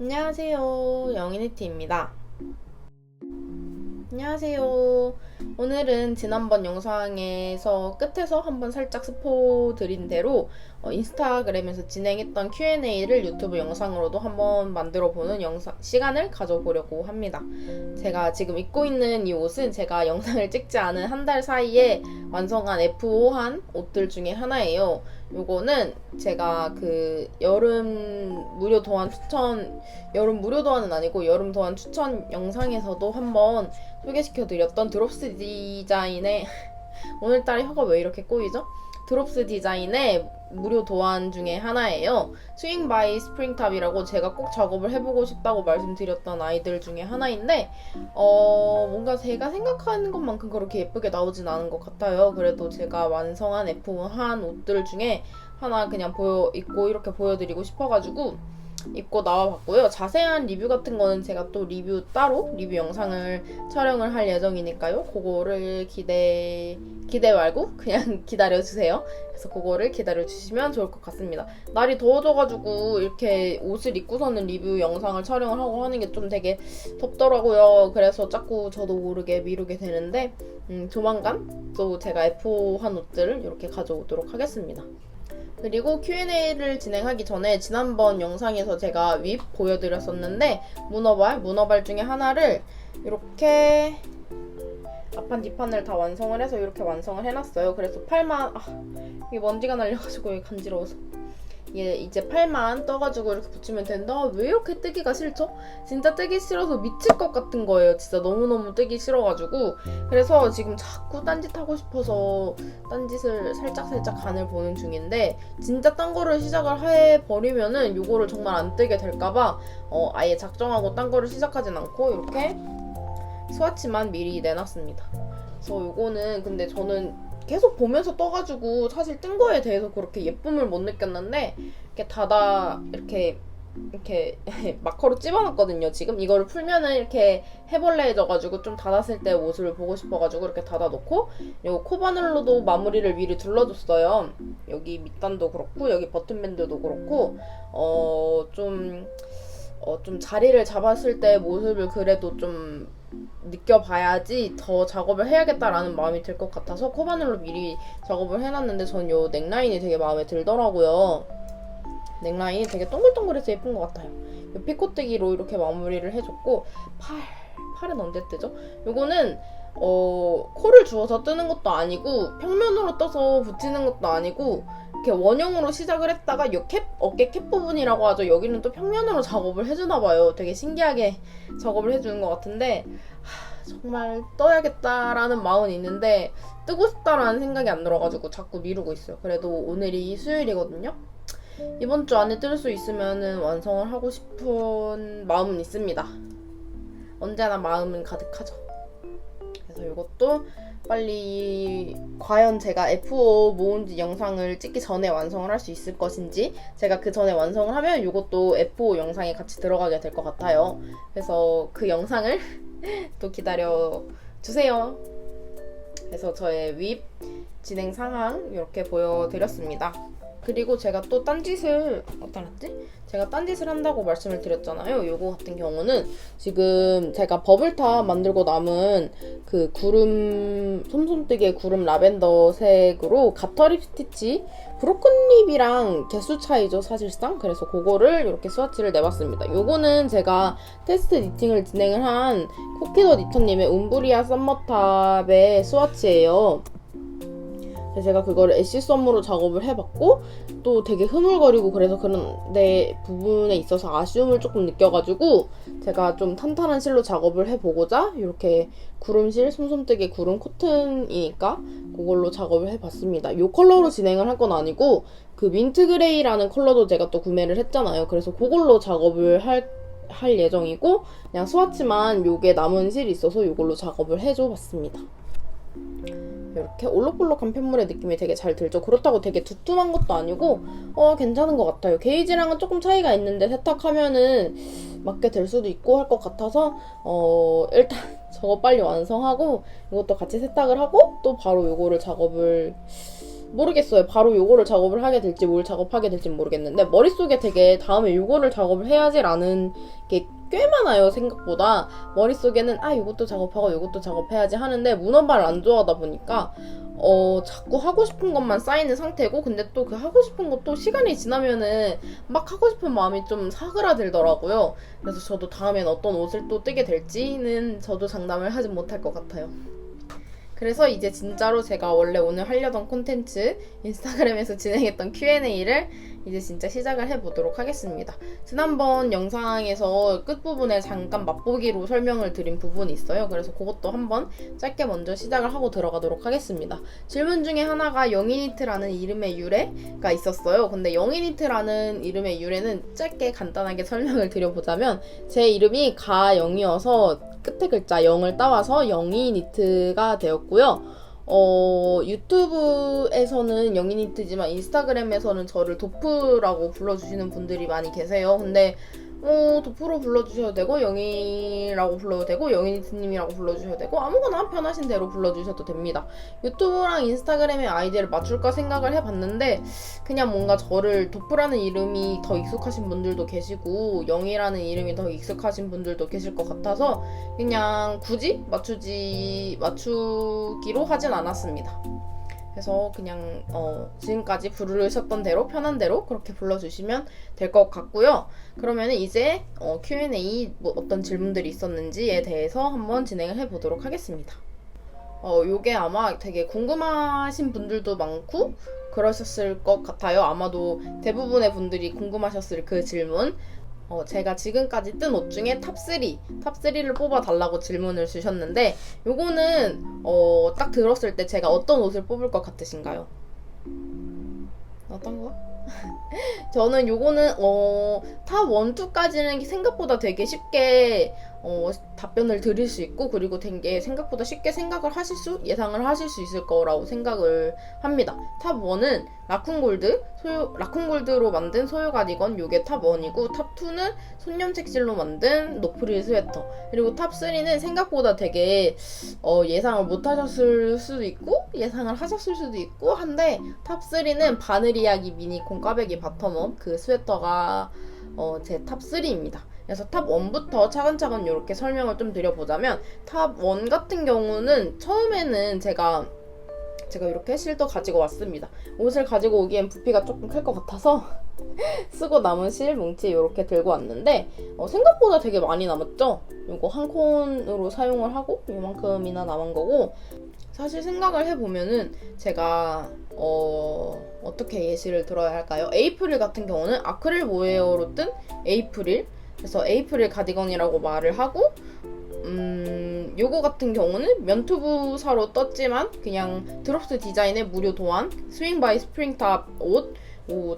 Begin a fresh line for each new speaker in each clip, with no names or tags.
안녕하세요. 영인이티입니다. 안녕하세요. 오늘은 지난번 영상에서 끝에서 한번 살짝 스포 드린 대로 인스타그램에서 진행했던 Q&A를 유튜브 영상으로도 한번 만들어 보는 시간을 가져보려고 합니다. 제가 지금 입고 있는 이 옷은 제가 영상을 찍지 않은 한 달 사이에 완성한 F5한 옷들 중에 하나예요. 요거는 제가 그 여름 무료 도안은 아니고 여름 도안 추천 영상에서도 한번 소개시켜드렸던 드롭스 디자인의 오늘따라 혀가 왜 이렇게 꼬이죠? 드롭스 디자인의 무료 도안 중에 하나예요. 스윙 바이 스프링탑이라고 제가 꼭 작업을 해보고 싶다고 말씀드렸던 아이들 중에 하나인데 뭔가 제가 생각하는 것만큼 그렇게 예쁘게 나오진 않은 것 같아요. 그래도 제가 완성한 F1 옷들 중에 하나 그냥 입고 이렇게 보여드리고 싶어가지고 입고 나와봤고요. 자세한 리뷰 같은 거는 제가 또 따로 리뷰 영상을 촬영을 할 예정이니까요. 그거를 기대 말고 그냥 기다려주세요. 그래서 그거를 기다려주시면 좋을 것 같습니다. 날이 더워져가지고 이렇게 옷을 입고서는 리뷰 영상을 촬영을 하고 하는 게 좀 되게 덥더라고요. 그래서 자꾸 저도 모르게 미루게 되는데 조만간 또 제가 F1 옷들을 이렇게 가져오도록 하겠습니다. 그리고 Q&A를 진행하기 전에 지난번 영상에서 제가 윗 보여드렸었는데 문어발 중에 하나를 이렇게 앞판 뒷판을 다 완성을 해서 이렇게 완성을 해놨어요. 그래서 팔만 이게 먼지가 날려가지고 여기 간지러워서 얘 이제 팔만 떠가지고 이렇게 붙이면 된다. 왜 이렇게 뜨기가 싫죠? 진짜 뜨기 싫어서 미칠 것 같은 거예요. 진짜 너무너무 뜨기 싫어가지고. 그래서 지금 자꾸 딴짓하고 싶어서 딴짓을 살짝살짝 간을 보는 중인데, 진짜 딴 거를 시작을 해버리면은 요거를 정말 안 뜨게 될까봐 아예 작정하고 딴 거를 시작하진 않고 이렇게 스와치만 미리 내놨습니다. 그래서 요거는 근데 저는 계속 보면서 떠가지고 사실 뜬 거에 대해서 그렇게 예쁨을 못 느꼈는데 이렇게 마커로 찝어놨거든요. 지금 이거를 풀면은 이렇게 해벌레해져가지고 좀 닫았을 때 모습을 보고 싶어가지고 이렇게 닫아놓고, 요 코바늘로도 마무리를 미리 둘러줬어요. 여기 밑단도 그렇고 여기 버튼밴드도 그렇고 좀 자리를 잡았을 때 모습을 그래도 좀 느껴봐야지 더 작업을 해야겠다라는 마음이 들 것 같아서 코바늘로 미리 작업을 해놨는데, 전 요 넥라인이 되게 마음에 들더라고요. 넥라인이 되게 동글동글해서 예쁜 것 같아요. 요 피코뜨기로 이렇게 마무리를 해줬고, 팔은 언제 뜨죠? 요거는 코를 주워서 뜨는 것도 아니고 평면으로 떠서 붙이는 것도 아니고 이렇게 원형으로 시작을 했다가 어깨 캡 부분이라고 하죠. 여기는 또 평면으로 작업을 해주나봐요. 되게 신기하게 작업을 해주는 것 같은데 정말 떠야겠다라는 마음은 있는데 뜨고 싶다라는 생각이 안 들어가지고 자꾸 미루고 있어요. 그래도 오늘이 수요일이거든요. 이번 주 안에 뜰 수 있으면 완성을 하고 싶은 마음은 있습니다. 언제나 마음은 가득하죠. 그래서 이것도 빨리 과연 제가 F5 모은지 영상을 찍기 전에 완성을 할 수 있을 것인지, 제가 그 전에 완성을 하면 이것도 F5 영상에 같이 들어가게 될 것 같아요. 그래서 그 영상을 또 기다려 주세요. 그래서 저의 윗 진행 상황 이렇게 보여드렸습니다. 그리고 제가 또 딴짓을 제가 딴짓을 한다고 말씀을 드렸잖아요. 요거 같은 경우는 지금 제가 버블탑 만들고 남은 그 솜솜뜨개 구름 라벤더 색으로 가터립 스티치 브로큰립이랑 개수 차이죠, 사실상. 그래서 그거를 이렇게 스와치를 내봤습니다. 요거는 제가 테스트 니팅을 진행을 한 코키더 니터님의 움브리아 썸머탑의 스와치예요. 그래서 제가 그거를 애쉬 썸으로 작업을 해봤고, 또 되게 흐물거리고 그래서 그런 부분에 있어서 아쉬움을 조금 느껴가지고 제가 좀 탄탄한 실로 작업을 해보고자 이렇게 구름실, 솜솜뜨개 구름 코튼이니까 그걸로 작업을 해봤습니다. 이 컬러로 진행을 할 건 아니고 그 민트 그레이라는 컬러도 제가 또 구매를 했잖아요. 그래서 그걸로 작업을 할 예정이고, 그냥 스와치만 요게 남은 실이 있어서 이걸로 작업을 해줘봤습니다. 이렇게 올록볼록한 펜물의 느낌이 되게 잘 들죠. 그렇다고 되게 두툼한 것도 아니고 괜찮은 것 같아요. 게이지랑은 조금 차이가 있는데 세탁하면은 맞게 될 수도 있고 할 것 같아서 일단 저거 빨리 완성하고 이것도 같이 세탁을 하고 또 바로 요거를 작업을 모르겠어요. 바로 요거를 작업을 하게 될지 뭘 작업하게 될지 모르겠는데 머릿속에 되게 다음에 요거를 작업을 해야지라는 게 꽤 많아요. 생각보다 머릿속에는 요것도 작업하고 요것도 작업해야지 하는데 문어발을 안 좋아하다 보니까 자꾸 하고 싶은 것만 쌓이는 상태고, 근데 또 그 하고 싶은 것도 시간이 지나면은 막 하고 싶은 마음이 좀 사그라들더라고요. 그래서 저도 다음엔 어떤 옷을 또 뜨게 될지는 저도 장담을 하지 못할 것 같아요. 그래서 이제 진짜로 제가 원래 오늘 하려던 콘텐츠, 인스타그램에서 진행했던 Q&A를 이제 진짜 시작을 해보도록 하겠습니다. 지난번 영상에서 끝부분에 잠깐 맛보기로 설명을 드린 부분이 있어요. 그래서 그것도 한번 짧게 먼저 시작을 하고 들어가도록 하겠습니다. 질문 중에 하나가 영희니트라는 이름의 유래가 있었어요. 근데 영희니트라는 이름의 유래는 짧게 간단하게 설명을 드려보자면, 제 이름이 가영이어서 끝에 글자 0을 따와서 영희니트가 되었고요. 유튜브에서는 영희니트지만 인스타그램에서는 저를 도프라고 불러주시는 분들이 많이 계세요. 근데 도프로 불러주셔도 되고, 영희라고 불러도 되고, 영희니트님이라고 불러주셔도 되고, 아무거나 편하신 대로 불러주셔도 됩니다. 유튜브랑 인스타그램의 아이디를 맞출까 생각을 해봤는데, 그냥 뭔가 저를 도프라는 이름이 더 익숙하신 분들도 계시고, 영희라는 이름이 더 익숙하신 분들도 계실 것 같아서, 그냥 굳이 맞추기로 하진 않았습니다. 그래서 그냥 지금까지 부르셨던 대로 편한 대로 그렇게 불러주시면 될 것 같고요. 그러면 이제 Q&A 어떤 질문들이 있었는지에 대해서 한번 진행을 해보도록 하겠습니다. 요게 아마 되게 궁금하신 분들도 많고 그러셨을 것 같아요. 아마도 대부분의 분들이 궁금하셨을 그 질문. 제가 지금까지 뜬 옷 중에 탑3를 뽑아달라고 질문을 주셨는데, 요거는 딱 들었을 때 제가 어떤 옷을 뽑을 것 같으신가요? 어떤 거? 저는 요거는 탑 1, 2까지는 생각보다 되게 쉽게 답변을 드릴 수 있고, 그리고 되게 생각보다 쉽게 예상을 하실 수 있을 거라고 생각을 합니다. 탑 1은 라쿤골드로 만든 소요 가디건, 요게 탑 1이고, 탑 2는 손념 색실로 만든 노프릴 스웨터, 그리고 탑 3는 생각보다 되게 예상을 못 하셨을 수도 있고 예상을 하셨을 수도 있고 한데, 탑 3는 바느리야기 미니콘 꽈배기 바텀업 그 스웨터가 제 탑 3입니다. 그래서 탑 1부터 차근차근 이렇게 설명을 좀 드려보자면, 탑 1 같은 경우는 처음에는 제가 이렇게 실도 가지고 왔습니다. 옷을 가지고 오기엔 부피가 조금 클 것 같아서 쓰고 남은 실 뭉치 이렇게 들고 왔는데, 생각보다 되게 많이 남았죠? 이거 한 콘으로 사용을 하고 이만큼이나 남은 거고, 사실 생각을 해보면은 제가 어떻게 예시를 들어야 할까요? 에이프릴 같은 경우는 아크릴 모헤어로 뜬 에이프릴, 그래서 에이프릴 가디건이라고 말을 하고, 요거 같은 경우는 면투부사로 떴지만 그냥 드롭스 디자인의 무료 도안 스윙 바이 스프링탑 옷,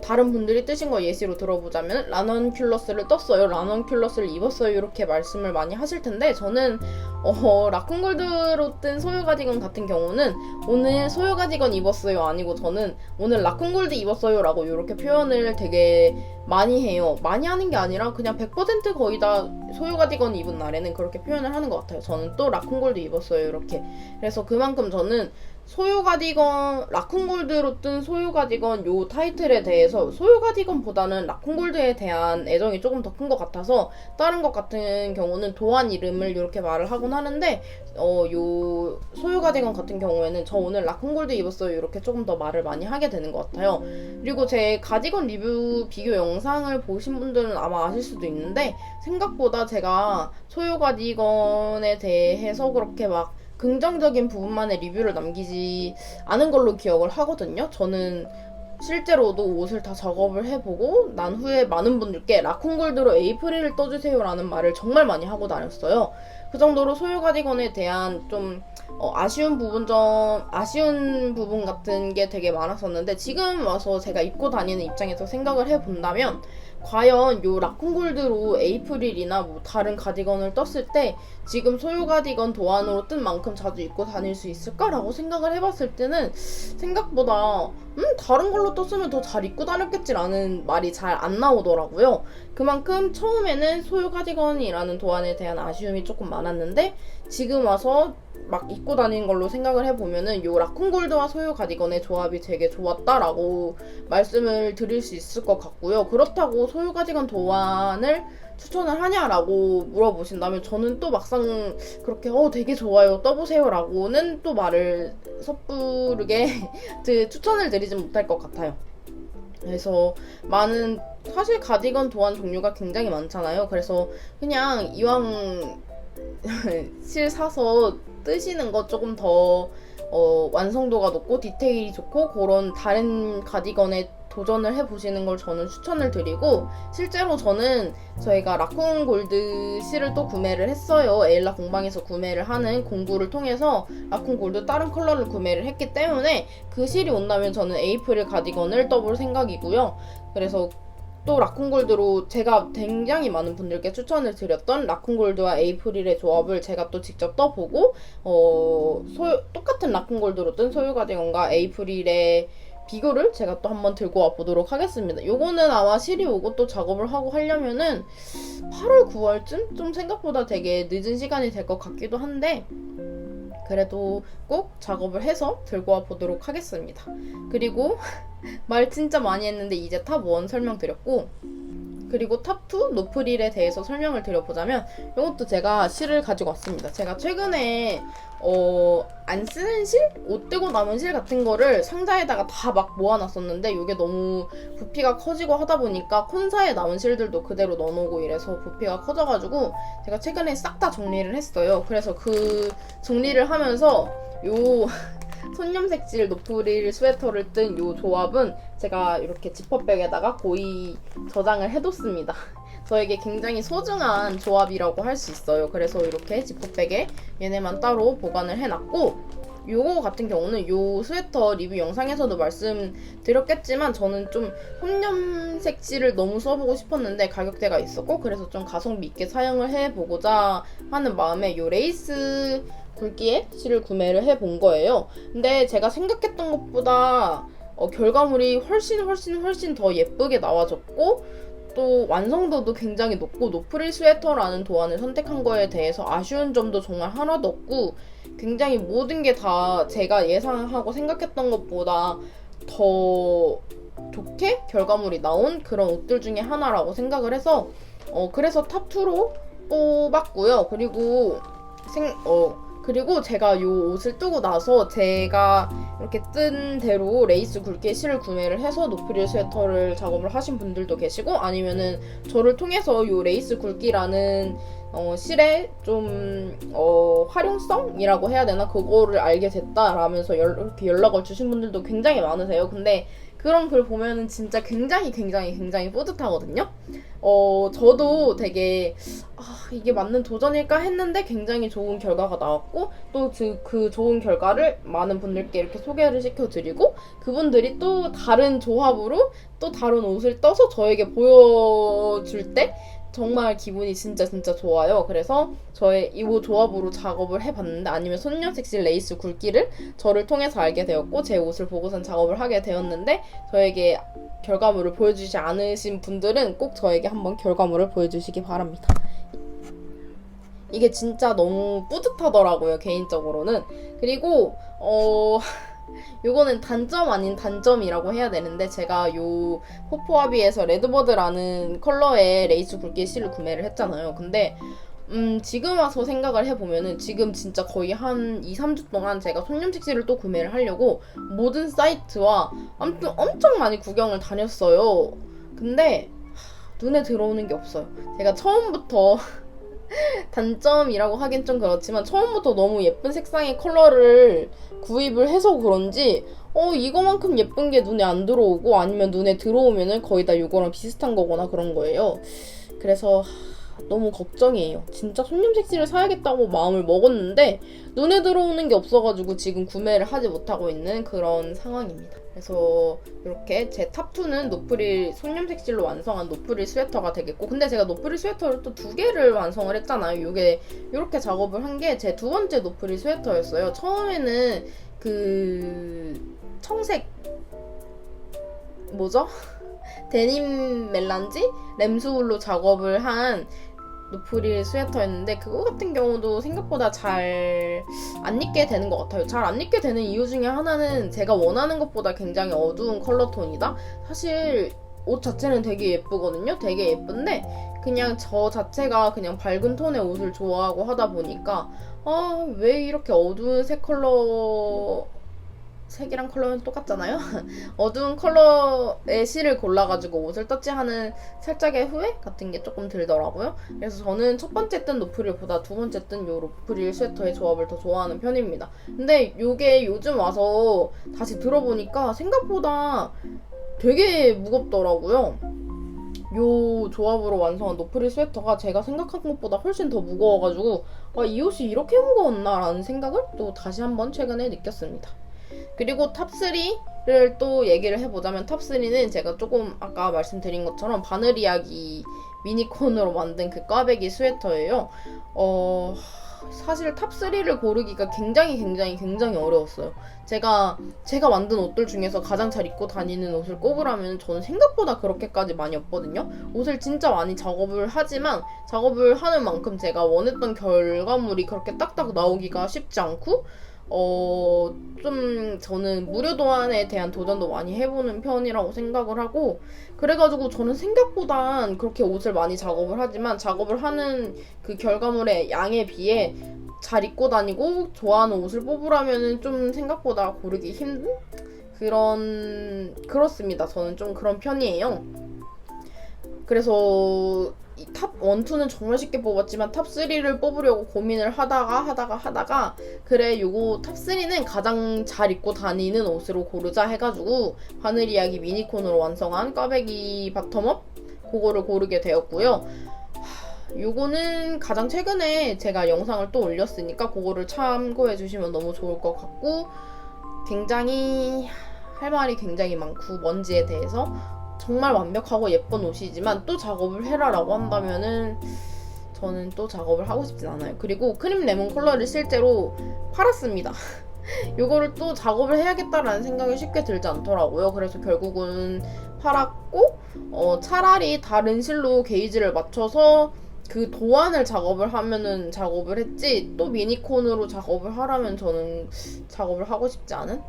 다른 분들이 뜨신 거 예시로 들어보자면 라넌큘러스를 떴어요, 라넌큘러스를 입었어요, 이렇게 말씀을 많이 하실 텐데, 저는 라쿤골드로 뜬 소요 가디건 같은 경우는 오늘 소요 가디건 입었어요 아니고, 저는 오늘 라쿤골드 입었어요 라고 이렇게 표현을 되게 많이 해요. 많이 하는 게 아니라 그냥 100% 거의 다 소요 가디건 입은 날에는 그렇게 표현을 하는 것 같아요. 저는 또 라쿤골드 입었어요 이렇게. 그래서 그만큼 저는 소요 가디건, 라쿤골드로 뜬 소요 가디건 요 타이틀에 대해서 소요 가디건보다는 라쿤골드에 대한 애정이 조금 더 큰 것 같아서, 다른 것 같은 경우는 도안 이름을 이렇게 말을 하곤 하는데, 요 소요 가디건 같은 경우에는 저 오늘 라쿤골드 입었어요 이렇게 조금 더 말을 많이 하게 되는 것 같아요. 그리고 제 가디건 리뷰 비교 영상을 보신 분들은 아마 아실 수도 있는데, 생각보다 제가 소요 가디건에 대해서 그렇게 막 긍정적인 부분만의 리뷰를 남기지 않은 걸로 기억을 하거든요. 저는 실제로도 옷을 다 작업을 해보고 난 후에 많은 분들께 라쿤골드로 에이프릴을 떠주세요 라는 말을 정말 많이 하고 다녔어요. 그 정도로 소요 가디건에 대한 좀 아쉬운 부분 같은 게 되게 많았었는데, 지금 와서 제가 입고 다니는 입장에서 생각을 해본다면, 과연 요 라쿤골드로 에이프릴이나 뭐 다른 가디건을 떴을 때 지금 소요 가디건 도안으로 뜬 만큼 자주 입고 다닐 수 있을까라고 생각을 해봤을 때는 생각보다 다른 걸로 떴으면 더 잘 입고 다녔겠지라는 말이 잘 안 나오더라고요. 그만큼 처음에는 소유 가디건이라는 도안에 대한 아쉬움이 조금 많았는데 지금 와서 막 입고 다니는 걸로 생각을 해보면은 요 라쿤 골드와 소유 가디건의 조합이 되게 좋았다라고 말씀을 드릴 수 있을 것 같고요. 그렇다고 소유 가디건 도안을 추천을 하냐라고 물어보신다면 저는 또 막상 그렇게 되게 좋아요 떠보세요 라고는 또 말을 섣부르게 추천을 드리진 못할 것 같아요. 그래서 사실 가디건 도안 종류가 굉장히 많잖아요. 그래서 그냥 이왕 실 사서 뜨시는 거 조금 더 완성도가 높고 디테일이 좋고 그런 다른 가디건에 도전을 해보시는 걸 저는 추천을 드리고, 실제로 저는 저희가 라쿤 골드 실을 또 구매를 했어요. 에일라 공방에서 구매를 하는 공구를 통해서 라쿤 골드 다른 컬러를 구매를 했기 때문에 그 실이 온다면 저는 에이프릴 가디건을 떠볼 생각이고요. 그래서 또 라쿤골드로 제가 굉장히 많은 분들께 추천을 드렸던 라쿤골드와 에이프릴의 조합을 제가 또 직접 떠보고 똑같은 라쿤골드로 뜬 소유 가디건과 에이프릴의 비교를 제가 또 한번 들고 와 보도록 하겠습니다. 요거는 아마 실이 오고 또 작업을 하고 하려면은 8월, 9월쯤? 좀 생각보다 되게 늦은 시간이 될 것 같기도 한데 그래도 꼭 작업을 해서 들고 와 보도록 하겠습니다. 그리고 말 진짜 많이 했는데 이제 탑 1 설명드렸고, 그리고 탑 2 노프릴에 대해서 설명을 드려보자면 이것도 제가 실을 가지고 왔습니다. 제가 최근에 안 쓰는 실? 옷 떼고 남은 실 같은 거를 상자에다가 다 막 모아놨었는데 이게 너무 부피가 커지고 하다 보니까 콘사에 남은 실들도 그대로 넣어놓고 이래서 부피가 커져가지고 제가 최근에 싹 다 정리를 했어요. 그래서 그 정리를 하면서 요 손염색 질 노프릴 스웨터를 뜬 요 조합은 제가 이렇게 지퍼백에다가 고이 저장을 해뒀습니다. 저에게 굉장히 소중한 조합이라고 할 수 있어요. 그래서 이렇게 지퍼백에 얘네만 따로 보관을 해놨고, 요거 같은 경우는 요 스웨터 리뷰 영상에서도 말씀드렸겠지만 저는 좀 손염색 실을 너무 써보고 싶었는데 가격대가 있었고, 그래서 좀 가성비 있게 사용을 해보고자 하는 마음에 요 레이스 굵기의 실을 구매를 해본 거예요. 근데 제가 생각했던 것보다 결과물이 훨씬 더 예쁘게 나와졌고, 또 완성도도 굉장히 높고, 노프릴 스웨터라는 도안을 선택한 거에 대해서 아쉬운 점도 정말 하나도 없고, 굉장히 모든 게 다 제가 예상하고 생각했던 것보다 더 좋게 결과물이 나온 그런 옷들 중에 하나라고 생각을 해서 그래서 탑2로 뽑았고요. 그리고 제가 요 옷을 뜨고 나서 제가 이렇게 뜬 대로 레이스 굵기의 실을 구매를 해서 노프릴 스웨터를 작업을 하신 분들도 계시고, 아니면은 저를 통해서 요 레이스 굵기라는 실의 좀 활용성이라고 해야 되나? 그거를 알게 됐다라면서 이렇게 연락을 주신 분들도 굉장히 많으세요. 근데 그런 글 보면은 진짜 굉장히 뿌듯하거든요. 저도 되게 이게 맞는 도전일까 했는데 굉장히 좋은 결과가 나왔고, 또 그 좋은 결과를 많은 분들께 이렇게 소개를 시켜드리고, 그분들이 또 다른 조합으로 또 다른 옷을 떠서 저에게 보여줄 때 정말 기분이 진짜 좋아요. 그래서 저의 이 조합으로 작업을 해봤는데, 아니면 손염색실 레이스 굵기를 저를 통해서 알게 되었고, 제 옷을 보고선 작업을 하게 되었는데, 저에게 결과물을 보여주지 않으신 분들은 꼭 저에게 한번 결과물을 보여주시기 바랍니다. 이게 진짜 너무 뿌듯하더라고요, 개인적으로는. 그리고 요거는 단점 아닌 단점이라고 해야 되는데, 제가 요 포포아비에서 레드버드라는 컬러의 레이스 굵기의 실을 구매를 했잖아요. 근데 지금 와서 생각을 해보면은 지금 진짜 거의 한 2-3주 동안 제가 손염색 실을 또 구매를 하려고 모든 사이트와 아무튼 엄청 많이 구경을 다녔어요. 근데 눈에 들어오는 게 없어요. 제가 처음부터 단점이라고 하긴 좀 그렇지만 처음부터 너무 예쁜 색상의 컬러를 구입을 해서 그런지 이거만큼 예쁜 게 눈에 안 들어오고, 아니면 눈에 들어오면은 거의 다 이거랑 비슷한 거거나 그런 거예요. 그래서 너무 걱정이에요. 진짜 손염색실을 사야겠다고 마음을 먹었는데 눈에 들어오는 게 없어가지고 지금 구매를 하지 못하고 있는 그런 상황입니다. 그래서 이렇게 제 탑2는 노프릴 손염색실로 완성한 노프릴 스웨터가 되겠고, 근데 제가 노프릴 스웨터를 또 2개를 완성을 했잖아요. 이게 이렇게 작업을 한 게 제 두 번째 노프릴 스웨터였어요. 처음에는 그 청색 뭐죠? 데님 멜란지 램수울로 작업을 한 노프릴 스웨터였는데 그거 같은 경우도 생각보다 잘 안 입게 되는 것 같아요. 잘 안 입게 되는 이유 중에 하나는 제가 원하는 것보다 굉장히 어두운 컬러 톤이다. 사실 옷 자체는 되게 예쁘거든요. 되게 예쁜데 그냥 저 자체가 그냥 밝은 톤의 옷을 좋아하고 하다 보니까 왜 이렇게 어두운 색 컬러 색이랑 컬러는 똑같잖아요. 어두운 컬러의 실을 골라가지고 옷을 터치하는 살짝의 후회 같은 게 조금 들더라고요. 그래서 저는 첫 번째 뜬 노프릴보다 두 번째 뜬 요 노프릴 스웨터의 조합을 더 좋아하는 편입니다. 근데 요게 요즘 와서 다시 들어보니까 생각보다 되게 무겁더라고요. 요 조합으로 완성한 노프릴 스웨터가 제가 생각한 것보다 훨씬 더 무거워가지고 이 옷이 이렇게 무거웠나 라는 생각을 또 다시 한번 최근에 느꼈습니다. 그리고 탑3를 또 얘기를 해보자면 탑3는 제가 조금 아까 말씀드린 것처럼 바늘 이야기 미니콘으로 만든 그 꽈배기 스웨터예요. 사실 탑3를 고르기가 굉장히 어려웠어요. 제가 만든 옷들 중에서 가장 잘 입고 다니는 옷을 꼽으라면 저는 생각보다 그렇게까지 많이 없거든요. 옷을 진짜 많이 작업을 하지만 작업을 하는 만큼 제가 원했던 결과물이 그렇게 딱딱 나오기가 쉽지 않고 좀 저는 무료 도안에 대한 도전도 많이 해보는 편이라고 생각을 하고 그래가지고 저는 생각보단 그렇게 옷을 많이 작업을 하지만 작업을 하는 그 결과물의 양에 비해 잘 입고 다니고 좋아하는 옷을 뽑으라면은 좀 생각보다 고르기 힘든 그렇습니다. 저는 좀 그런 편이에요. 그래서 탑 1, 2는 정말 쉽게 뽑았지만 탑 3를 뽑으려고 고민을 하다가 그래 요거 탑 3는 가장 잘 입고 다니는 옷으로 고르자 해가지고 바늘 이야기 미니콘으로 완성한 꽈배기 바텀업 그거를 고르게 되었고요. 요거는 가장 최근에 제가 영상을 또 올렸으니까 그거를 참고해 주시면 너무 좋을 것 같고 굉장히 할 말이 굉장히 많고 먼지에 대해서 정말 완벽하고 예쁜 옷이지만 또 작업을 해라라고 한다면은 저는 또 작업을 하고 싶진 않아요. 그리고 크림 레몬 컬러를 실제로 팔았습니다. 요거를 또 작업을 해야겠다라는 생각이 쉽게 들지 않더라고요. 그래서 결국은 팔았고 차라리 다른 실로 게이지를 맞춰서 그 도안을 작업을 하면은 작업을 했지 또 미니콘으로 작업을 하라면 저는 작업을 하고 싶지 않은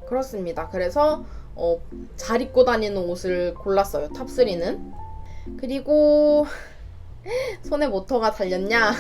그렇습니다. 그래서 잘 입고 다니는 옷을 골랐어요. 탑3는. 그리고 손에 모터가 달렸냐?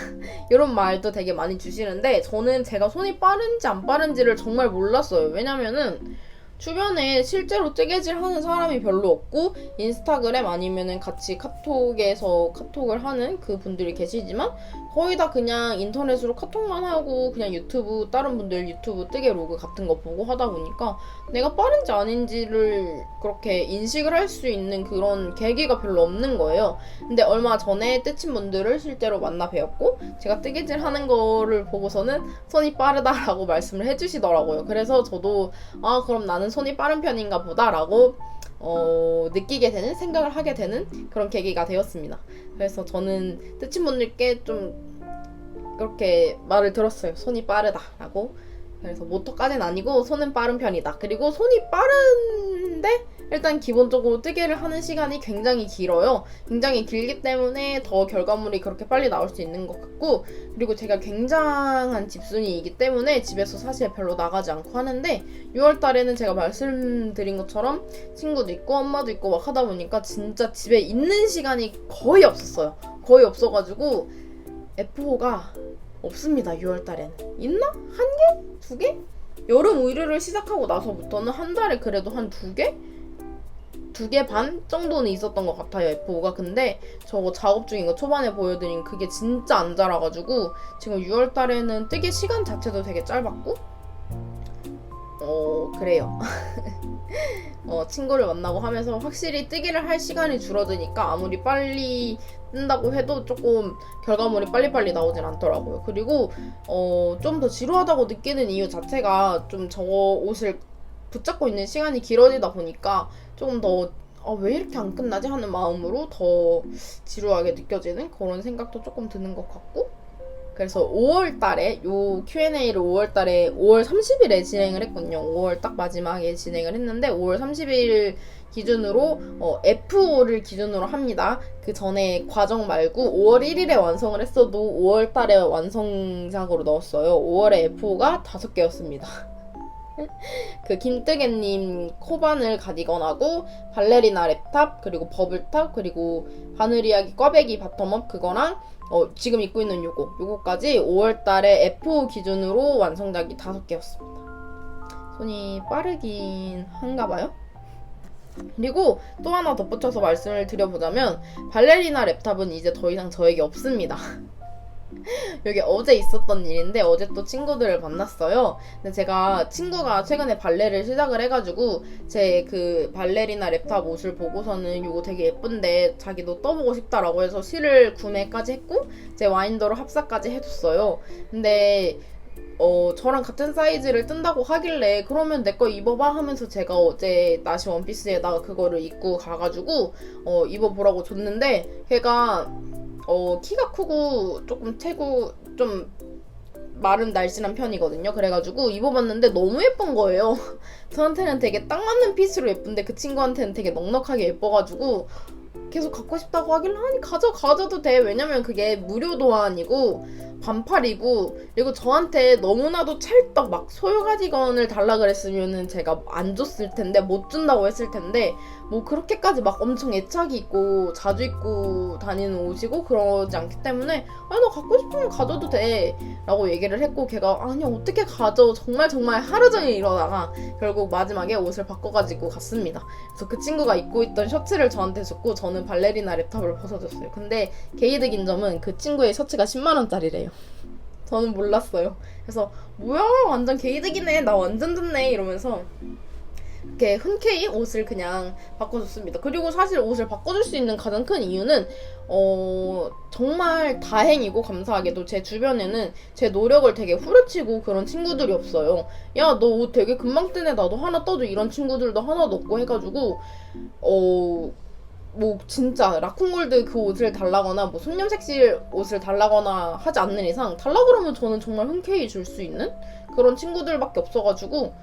이런 말도 되게 많이 주시는데 저는 제가 손이 빠른지 안 빠른지를 정말 몰랐어요. 왜냐면은 주변에 실제로 뜨개질 하는 사람이 별로 없고 인스타그램 아니면은 같이 카톡에서 카톡을 하는 그 분들이 계시지만 거의 다 그냥 인터넷으로 카톡만 하고 그냥 유튜브 다른 분들 유튜브 뜨개 로그 같은 거 보고 하다 보니까 내가 빠른지 아닌지를 그렇게 인식을 할 수 있는 그런 계기가 별로 없는 거예요. 근데 얼마 전에 뜨친 분들을 실제로 만나 뵈었고 제가 뜨개질 하는 거를 보고서는 손이 빠르다라고 말씀을 해주시더라고요. 그래서 저도 그럼 나는 손이 빠른 편인가 보다라고 느끼게 되는 생각을 하게 되는 그런 계기가 되었습니다. 그래서 저는 뜨친 분들께 좀 그렇게 말을 들었어요. 손이 빠르다라고. 그래서 모터까지는 아니고 손은 빠른 편이다. 그리고 손이 빠른데 일단 기본적으로 뜨개를 하는 시간이 굉장히 길어요. 굉장히 길기 때문에 더 결과물이 그렇게 빨리 나올 수 있는 것 같고 그리고 제가 굉장한 집순이이기 때문에 집에서 사실 별로 나가지 않고 하는데 6월달에는 제가 말씀드린 것처럼 친구도 있고 엄마도 있고 막 하다 보니까 진짜 집에 있는 시간이 거의 없었어요. 거의 없어가지고 F5가 없습니다. 6월달에는. 있나? 한 개? 두 개? 여름 의류를 시작하고 나서부터는 한 달에 그래도 한 두 개? 2개 반 정도는 있었던 것 같아요. F5가. 근데 저거 작업 중인 거 초반에 보여드린 그게 진짜 안 자라가지고 지금 6월달에는 뜨개 시간 자체도 되게 짧았고 그래요. 친구를 만나고 하면서 확실히 뜨개를 할 시간이 줄어드니까 아무리 빨리 뜬다고 해도 조금 결과물이 빨리빨리 나오진 않더라고요. 그리고 좀 더 지루하다고 느끼는 이유 자체가 좀 저 옷을 붙잡고 있는 시간이 길어지다 보니까 조금 더 왜 이렇게 안 끝나지 하는 마음으로 더 지루하게 느껴지는 그런 생각도 조금 드는 것 같고 그래서 5월 달에 요 Q&A를 5월 달에 5월 30일에 진행을 했거든요. 5월 딱 마지막에 진행을 했는데 5월 30일 기준으로 F5를 기준으로 합니다. 그 전에 과정 말고 5월 1일에 완성을 했어도 5월 달에 완성작으로 넣었어요. 5월에 F5가 5개였습니다. 그 김뜨개님 코바늘 가디건하고 발레리나 랩탑 그리고 버블탑 그리고 바느리하기 꽈배기 바텀업 그거랑 지금 입고 있는 요거까지 5월달에 F5 기준으로 완성작이 5개였습니다. 손이 빠르긴 한가봐요. 그리고 또 하나 덧붙여서 말씀을 드려보자면 발레리나 랩탑은 이제 더 이상 저에게 없습니다. 여기 어제 있었던 일인데 어제 또 친구들을 만났어요. 근데 제가 친구가 최근에 발레를 시작을 해가지고 제 그 발레리나 랩탑 옷을 보고서는 이거 되게 예쁜데 자기도 떠보고 싶다라고 해서 실을 구매까지 했고 제 와인더로 합사까지 해줬어요. 근데 저랑 같은 사이즈를 뜬다고 하길래 그러면 내 거 입어봐 하면서 제가 어제 나시 원피스에다가 그거를 입고 가가지고 입어보라고 줬는데 걔가 키가 크고 조금 체구 좀 마른 날씬한 편이거든요. 그래가지고 입어봤는데 너무 예쁜 거예요. 저한테는 되게 딱 맞는 핏으로 예쁜데 그 친구한테는 되게 넉넉하게 예뻐가지고 계속 갖고 싶다고 하길래 아니 가져도 돼. 왜냐면 그게 무료 도안이고 반팔이고 그리고 저한테 너무나도 찰떡 막 소요 가디건을 달라 그랬으면은 제가 안 줬을 텐데 못 준다고 했을 텐데 뭐 그렇게까지 막 엄청 애착이 있고 자주 입고 다니는 옷이고 그러지 않기 때문에 아니 너 갖고 싶으면 가져도 돼 라고 얘기를 했고 걔가 아니 어떻게 가져 정말 하루 종일 이러다가 결국 마지막에 옷을 바꿔가지고 갔습니다. 그래서 그 친구가 입고 있던 셔츠를 저한테 줬고 저는 발레리나 랩탑을 벗어줬어요. 근데 개이득인 점은 그 친구의 셔츠가 10만원짜리래요. 저는 몰랐어요. 그래서 뭐야 완전 개이득이네 나 완전 좋네 이러면서 이렇게 흔쾌히 옷을 그냥 바꿔줬습니다. 그리고 사실 옷을 바꿔줄 수 있는 가장 큰 이유는 정말 다행이고 감사하게도 제 주변에는 제 노력을 되게 후려치고 그런 친구들이 없어요. 야, 너 옷 되게 금방 뜨네. 나도 하나 떠줘. 이런 친구들도 하나도 없고 해가지고 뭐 진짜 라쿤골드 그 옷을 달라거나 뭐 손님색실 옷을 달라거나 하지 않는 이상 달라 그러면 저는 정말 흔쾌히 줄 수 있는 그런 친구들밖에 없어가지고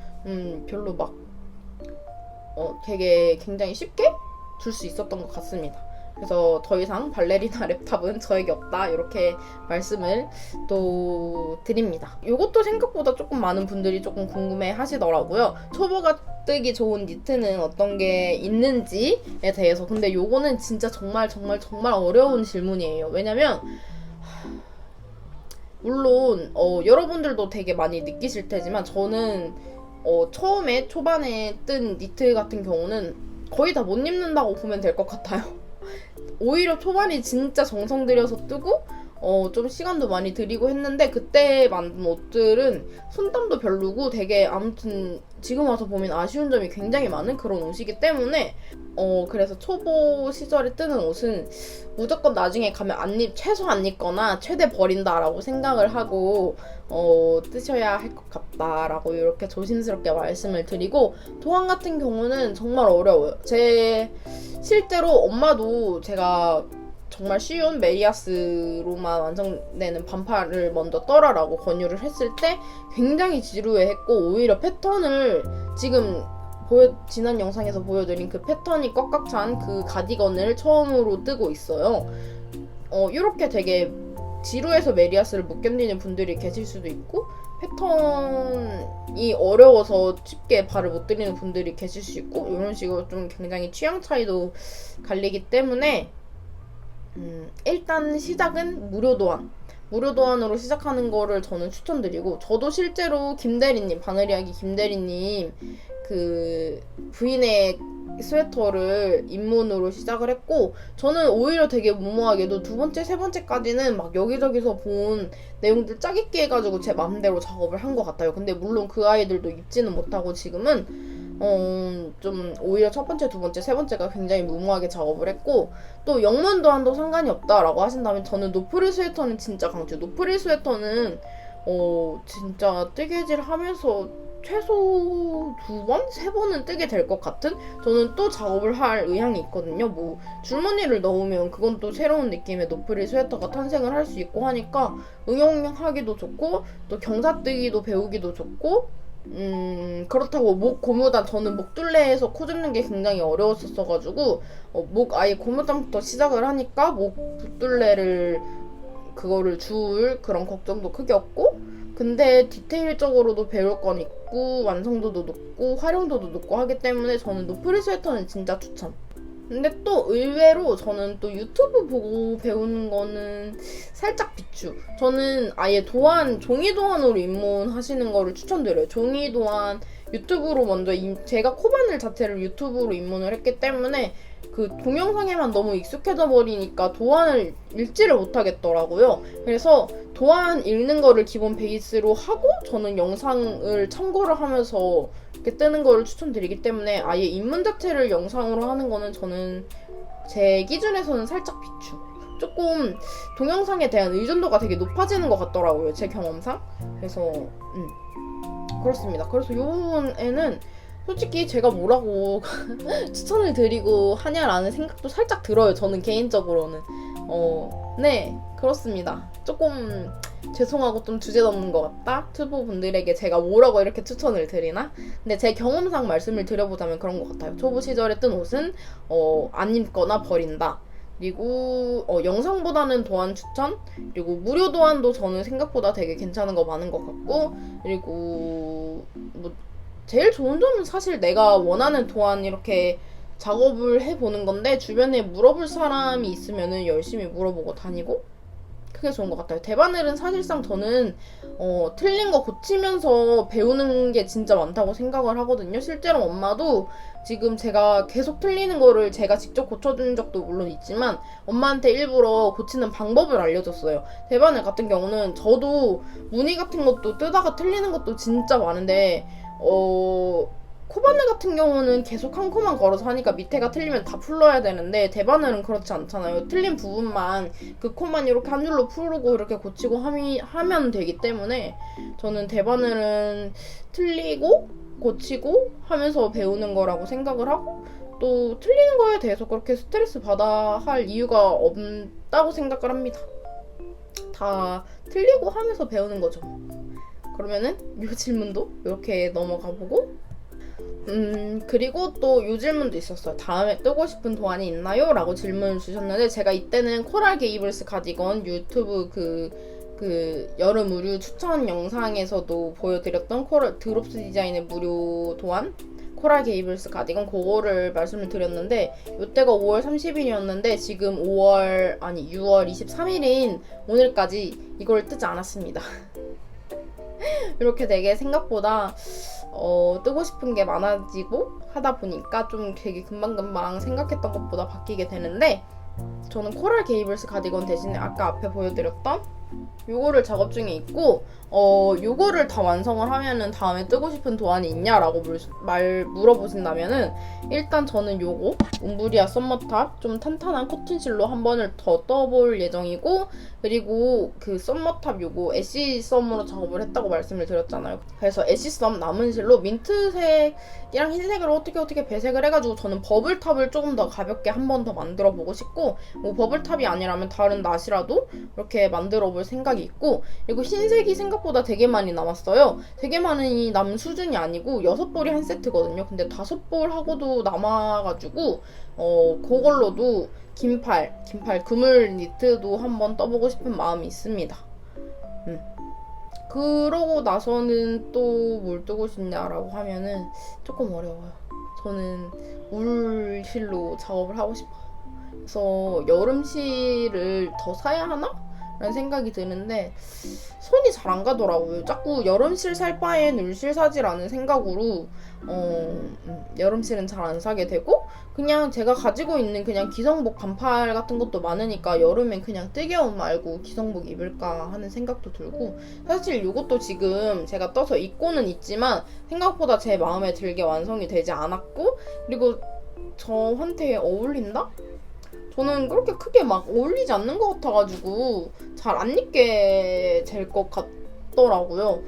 별로 막 되게 굉장히 쉽게 줄 수 있었던 것 같습니다. 그래서 더 이상 발레리나 랩탑은 저에게 없다 이렇게 말씀을 또 드립니다. 이것도 생각보다 조금 많은 분들이 조금 궁금해 하시더라고요. 초보가 뜨기 좋은 니트는 어떤 게 있는지에 대해서. 근데 요거는 진짜 정말 어려운 질문이에요. 왜냐면 물론 여러분들도 되게 많이 느끼실 테지만 저는 처음에 초반에 뜬 니트 같은 경우는 거의 다 못 입는다고 보면 될 것 같아요. 오히려 초반이 진짜 정성 들여서 뜨고 좀 시간도 많이 들이고 했는데 그때 만든 옷들은 손땀도 별로고 되게 아무튼 지금 와서 보면 아쉬운 점이 굉장히 많은 그런 옷이기 때문에 그래서 초보 시절에 뜨는 옷은 무조건 나중에 가면 최소 안 입거나 최대 버린다라고 생각을 하고 뜨셔야 할 것 같다라고 이렇게 조심스럽게 말씀을 드리고 도안 같은 경우는 정말 어려워요. 실제로 엄마도 제가 정말 쉬운 메리아스로만 완성되는 반팔을 먼저 떠라라고 권유를 했을 때 굉장히 지루해했고 오히려 패턴을 지금 지난 영상에서 보여드린 그 패턴이 꽉꽉 찬 그 가디건을 처음으로 뜨고 있어요. 이렇게 되게 지루해서 메리아스를 못 견디는 분들이 계실 수도 있고 패턴이 어려워서 쉽게 발을 못 들이는 분들이 계실 수 있고 이런 식으로 좀 굉장히 취향 차이도 갈리기 때문에 일단 시작은 무료 도안으로 시작하는 거를 저는 추천드리고 저도 실제로 바느리하기 김대리님 그 부인의 스웨터를 입문으로 시작을 했고 저는 오히려 되게 무모하게도 두 번째, 세 번째까지는 막 여기저기서 본 내용들 짜깁기 해가지고 제 마음대로 작업을 한 것 같아요. 근데 물론 그 아이들도 입지는 못하고 지금은 좀 오히려 첫 번째, 두 번째, 세 번째가 굉장히 무모하게 작업을 했고 또 영문 도안도 상관이 없다라고 하신다면 저는 노프릴 스웨터는 진짜 강추. 노프릴 스웨터는 진짜 뜨개질 하면서 최소 2번? 3번은 뜨게 될 것 같은? 저는 또 작업을 할 의향이 있거든요. 뭐 줄무늬를 넣으면 그건 또 새로운 느낌의 노프릴 스웨터가 탄생을 할 수 있고 하니까 응용하기도 좋고 또 경사뜨기도 배우기도 좋고 그렇다고 목 고무단, 저는 목둘레에서 코 줍는 게 굉장히 어려웠었어가지고 목 아예 고무단부터 시작을 하니까 목 붓둘레를 그거를 줄 그런 걱정도 크게 없고, 근데 디테일적으로도 배울 건 있고 완성도도 높고 활용도도 높고 하기 때문에 저는 노프릴 스웨터는 진짜 추천. 근데 또 의외로 저는 또 유튜브 보고 배우는 거는 살짝 비추. 저는 아예 도안, 종이 도안으로 입문하시는 거를 추천드려요. 종이 도안 유튜브로 먼저 제가 코바늘 자체를 유튜브로 입문을 했기 때문에 그 동영상에만 너무 익숙해져 버리니까 도안을 읽지를 못하겠더라고요. 그래서 도안 읽는 거를 기본 베이스로 하고 저는 영상을 참고를 하면서 이렇게 뜨는 거를 추천드리기 때문에 아예 입문 자체를 영상으로 하는 거는 저는 제 기준에서는 살짝 비추. 조금 동영상에 대한 의존도가 되게 높아지는 것 같더라고요, 제 경험상. 그래서 그렇습니다. 그래서 이 부분에는 솔직히 제가 뭐라고 추천을 드리고 하냐라는 생각도 살짝 들어요. 저는 개인적으로는. 네, 그렇습니다. 조금 죄송하고 좀 주제 넘는 것 같다? 초보분들에게 제가 뭐라고 이렇게 추천을 드리나? 근데 제 경험상 말씀을 드려보자면 그런 것 같아요. 초보 시절에 뜬 옷은 안 입거나 버린다. 그리고 영상보다는 도안 추천? 그리고 무료 도안도 저는 생각보다 되게 괜찮은 거 많은 것 같고, 그리고 뭐 제일 좋은 점은 사실 내가 원하는 도안 이렇게 작업을 해보는 건데, 주변에 물어볼 사람이 있으면은 열심히 물어보고 다니고, 그게 좋은 것 같아요. 대바늘은 사실상 저는 틀린 거 고치면서 배우는 게 진짜 많다고 생각을 하거든요. 실제로 엄마도 지금 제가 계속 틀리는 거를 제가 직접 고쳐준 적도 물론 있지만 엄마한테 일부러 고치는 방법을 알려줬어요. 대바늘 같은 경우는 저도 무늬 같은 것도 뜨다가 틀리는 것도 진짜 많은데 코바늘 같은 경우는 계속 한 코만 걸어서 하니까 밑에가 틀리면 다 풀러야 되는데, 대바늘은 그렇지 않잖아요. 틀린 부분만 그 코만 이렇게 한 줄로 풀고 이렇게 고치고 하면 되기 때문에 저는 대바늘은 틀리고 고치고 하면서 배우는 거라고 생각을 하고, 또 틀리는 거에 대해서 그렇게 스트레스 받아 할 이유가 없다고 생각을 합니다. 다 틀리고 하면서 배우는 거죠. 그러면은 이 질문도 이렇게 넘어가 보고, 그리고 또 이 질문도 있었어요. 다음에 뜨고 싶은 도안이 있나요? 라고 질문을 주셨는데, 제가 이때는 코랄 게이블스 가디건 유튜브 그 여름 의류 추천 영상에서도 보여드렸던 코랄 드롭스 디자인의 무료 도안 코랄 게이블스 가디건, 그거를 말씀을 드렸는데, 이때가 5월 30일이었는데 지금 6월 23일인 오늘까지 이걸 뜨지 않았습니다. 이렇게 되게 생각보다 뜨고 싶은 게 많아지고 하다 보니까 좀 되게 금방금방 생각했던 것보다 바뀌게 되는데, 저는 코랄 게이블스 가디건 대신에 아까 앞에 보여드렸던 요거를 작업 중에 있고, 요거를 다 완성을 하면은 다음에 뜨고 싶은 도안이 있냐라고 물어보신다면은, 일단 저는 요거 움브리아 썸머탑 좀 탄탄한 코튼실로 한 번을 더 떠볼 예정이고, 그리고 그 썸머탑 요거 애쉬 썸으로 작업을 했다고 말씀을 드렸잖아요. 그래서 애쉬 썸 남은 실로 민트색이랑 흰색으로 어떻게 배색을 해가지고 저는 버블탑을 조금 더 가볍게 한 번 더 만들어 보고 싶고, 뭐 버블탑이 아니라면 다른 낫이라도 이렇게 만들어 볼 생각이 있고, 그리고 흰색이 생각보다 되게 많이 남았어요. 되게 많이 남은 수준이 아니고 6볼이 한 세트거든요. 근데 5볼 하고도 남아가지고 그걸로도 긴팔 그물 니트도 한번 떠보고 싶은 마음이 있습니다. 그러고 나서는 또 뭘 뜨고 싶냐라고 하면은 조금 어려워요. 저는 울실로 작업을 하고 싶어요. 그래서 여름실을 더 사야 하나? 라는 생각이 드는데 손이 잘 안 가더라고요. 자꾸 여름실 살 바엔 울실 사지라는 생각으로 여름실은 잘 안 사게 되고, 그냥 제가 가지고 있는 그냥 기성복 반팔 같은 것도 많으니까 여름엔 그냥 뜨개옷 말고 기성복 입을까 하는 생각도 들고, 사실 이것도 지금 제가 떠서 입고는 있지만 생각보다 제 마음에 들게 완성이 되지 않았고, 그리고 저한테 어울린다? 저는 그렇게 크게 막 어울리지 않는 것 같아가지고 잘 안 입게 될 것 맞더라고요.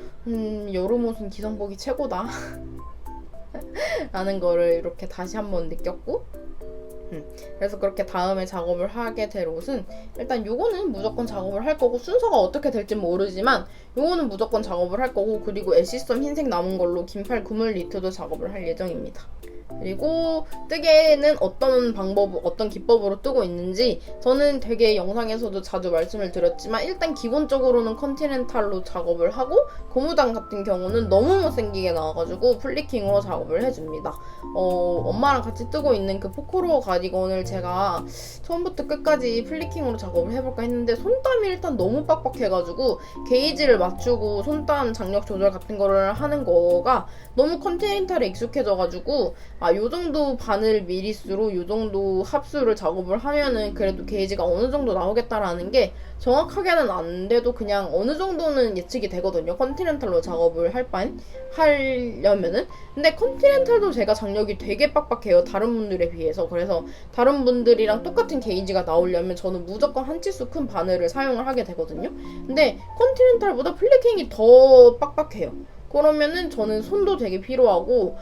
여름 옷은 기성복이 최고다 라는 거를 이렇게 다시 한번 느꼈고, 그래서 그렇게 다음에 작업을 하게 될 옷은 일단 요거는 무조건 작업을 할 거고, 순서가 어떻게 될지 모르지만 요거는 무조건 작업을 할 거고, 그리고 애쉬썸 흰색 남은 걸로 긴팔 구물 니트도 작업을 할 예정입니다. 그리고 뜨개는 어떤 방법, 어떤 기법으로 뜨고 있는지 저는 되게 영상에서도 자주 말씀을 드렸지만, 일단 기본적으로는 컨티넨탈로 작업을 하고, 고무장 같은 경우는 너무 못생기게 나와가지고 플리킹으로 작업을 해줍니다. 엄마랑 같이 뜨고 있는 그 포코로 가디건을 제가 처음부터 끝까지 플리킹으로 작업을 해볼까 했는데, 손땀이 일단 너무 빡빡해가지고 게이지를 맞추고 손땀 장력 조절 같은 거를 하는 거가 너무 컨티넨탈에 익숙해져가지고, 요 정도 바늘 미리수로 요 정도 합수를 작업을 하면은 그래도 게이지가 어느 정도 나오겠다라는 게 정확하게는 안 돼도 그냥 어느 정도는 예측이 되거든요. 컨티넨탈로 작업을 하려면은. 근데 컨티넨탈도 제가 장력이 되게 빡빡해요, 다른 분들에 비해서. 그래서 다른 분들이랑 똑같은 게이지가 나오려면 저는 무조건 한 치수 큰 바늘을 사용을 하게 되거든요. 근데 컨티넨탈보다 플리킹이 더 빡빡해요. 그러면은 저는 손도 되게 필요하고,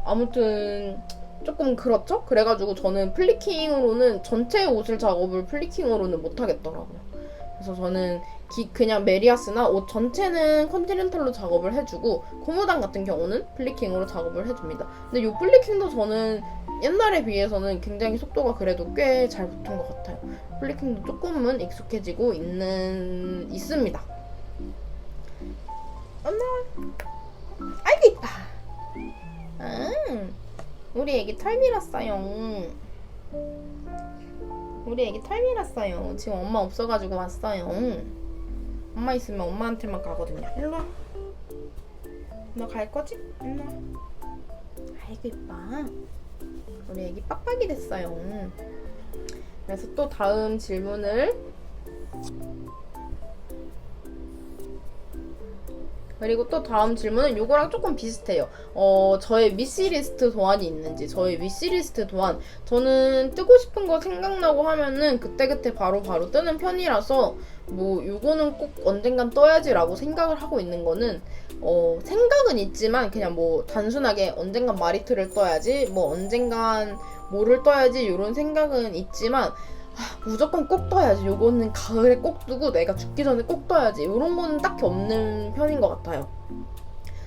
아무튼 조금 그렇죠? 그래가지고 저는 플리킹으로는 전체 옷을 작업을 플리킹으로는 못하겠더라고요. 그래서 저는 그냥 메리아스나 옷 전체는 컨티넨탈로 작업을 해주고, 고무장 같은 경우는 플리킹으로 작업을 해줍니다. 근데 이 플리킹도 저는 옛날에 비해서는 굉장히 속도가 그래도 꽤 잘 붙은 것 같아요. 플리킹도 조금은 익숙해지고 있습니다. 엄마, 아이고 이뻐. 우리 애기 털 밀었어요. 우리 애기 털 밀었어요. 지금 엄마 없어가지고 왔어요. 엄마 있으면 엄마한테만 가거든요. 일로와. 너 갈 거지? 일로와. 아이고 이뻐. 우리 애기 빡빡이 됐어요. 그래서 또 다음 질문을, 그리고 또 다음 질문은 요거랑 조금 비슷해요. 저의 위시리스트 도안이 있는지. 저의 위시리스트 도안, 저는 뜨고 싶은 거 생각나고 하면은 그때그때 바로 뜨는 편이라서, 뭐 요거는 꼭 언젠간 떠야지라고 생각을 하고 있는 거는, 생각은 있지만 그냥 뭐 단순하게 언젠간 마리트를 떠야지, 뭐 언젠간 뭐를 떠야지 요런 생각은 있지만, 무조건 꼭 떠야지, 요거는 가을에 꼭 뜨고 내가 죽기 전에 꼭 떠야지, 요런 거는 딱히 없는 편인 것 같아요.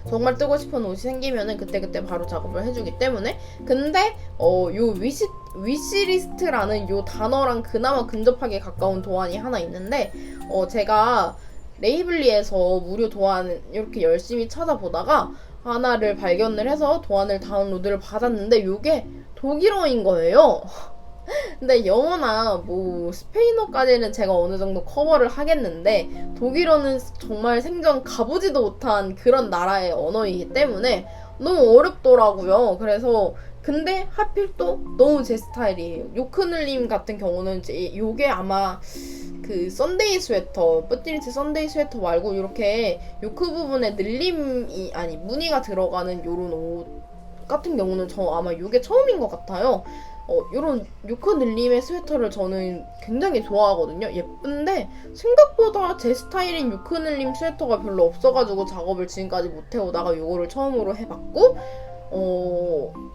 정말 뜨고 싶은 옷이 생기면은 그때그때 바로 작업을 해주기 때문에. 근데 요 위시리스트라는 요 단어랑 그나마 근접하게 가까운 도안이 하나 있는데, 제가 레이블리에서 무료 도안 이렇게 열심히 찾아보다가 하나를 발견을 해서 도안을 다운로드를 받았는데, 요게 독일어인 거예요. 근데 영어나 뭐 스페인어까지는 제가 어느 정도 커버를 하겠는데, 독일어는 정말 생전 가보지도 못한 그런 나라의 언어이기 때문에 너무 어렵더라고요. 그래서 근데 하필 또 너무 제 스타일이에요. 요크늘님 같은 경우는 요게 아마 그 썬데이 스웨터, 뿌띠니트 썬데이 스웨터 말고 이렇게 요크 부분에 늘림이, 아니 무늬가 들어가는 요런 옷 같은 경우는 저 아마 요게 처음인 것 같아요. 요런 요크 늘림의 스웨터를 저는 굉장히 좋아하거든요. 예쁜데 생각보다 제 스타일인 요크 늘림 스웨터가 별로 없어가지고 작업을 지금까지 못 해오다가 요거를 처음으로 해봤고,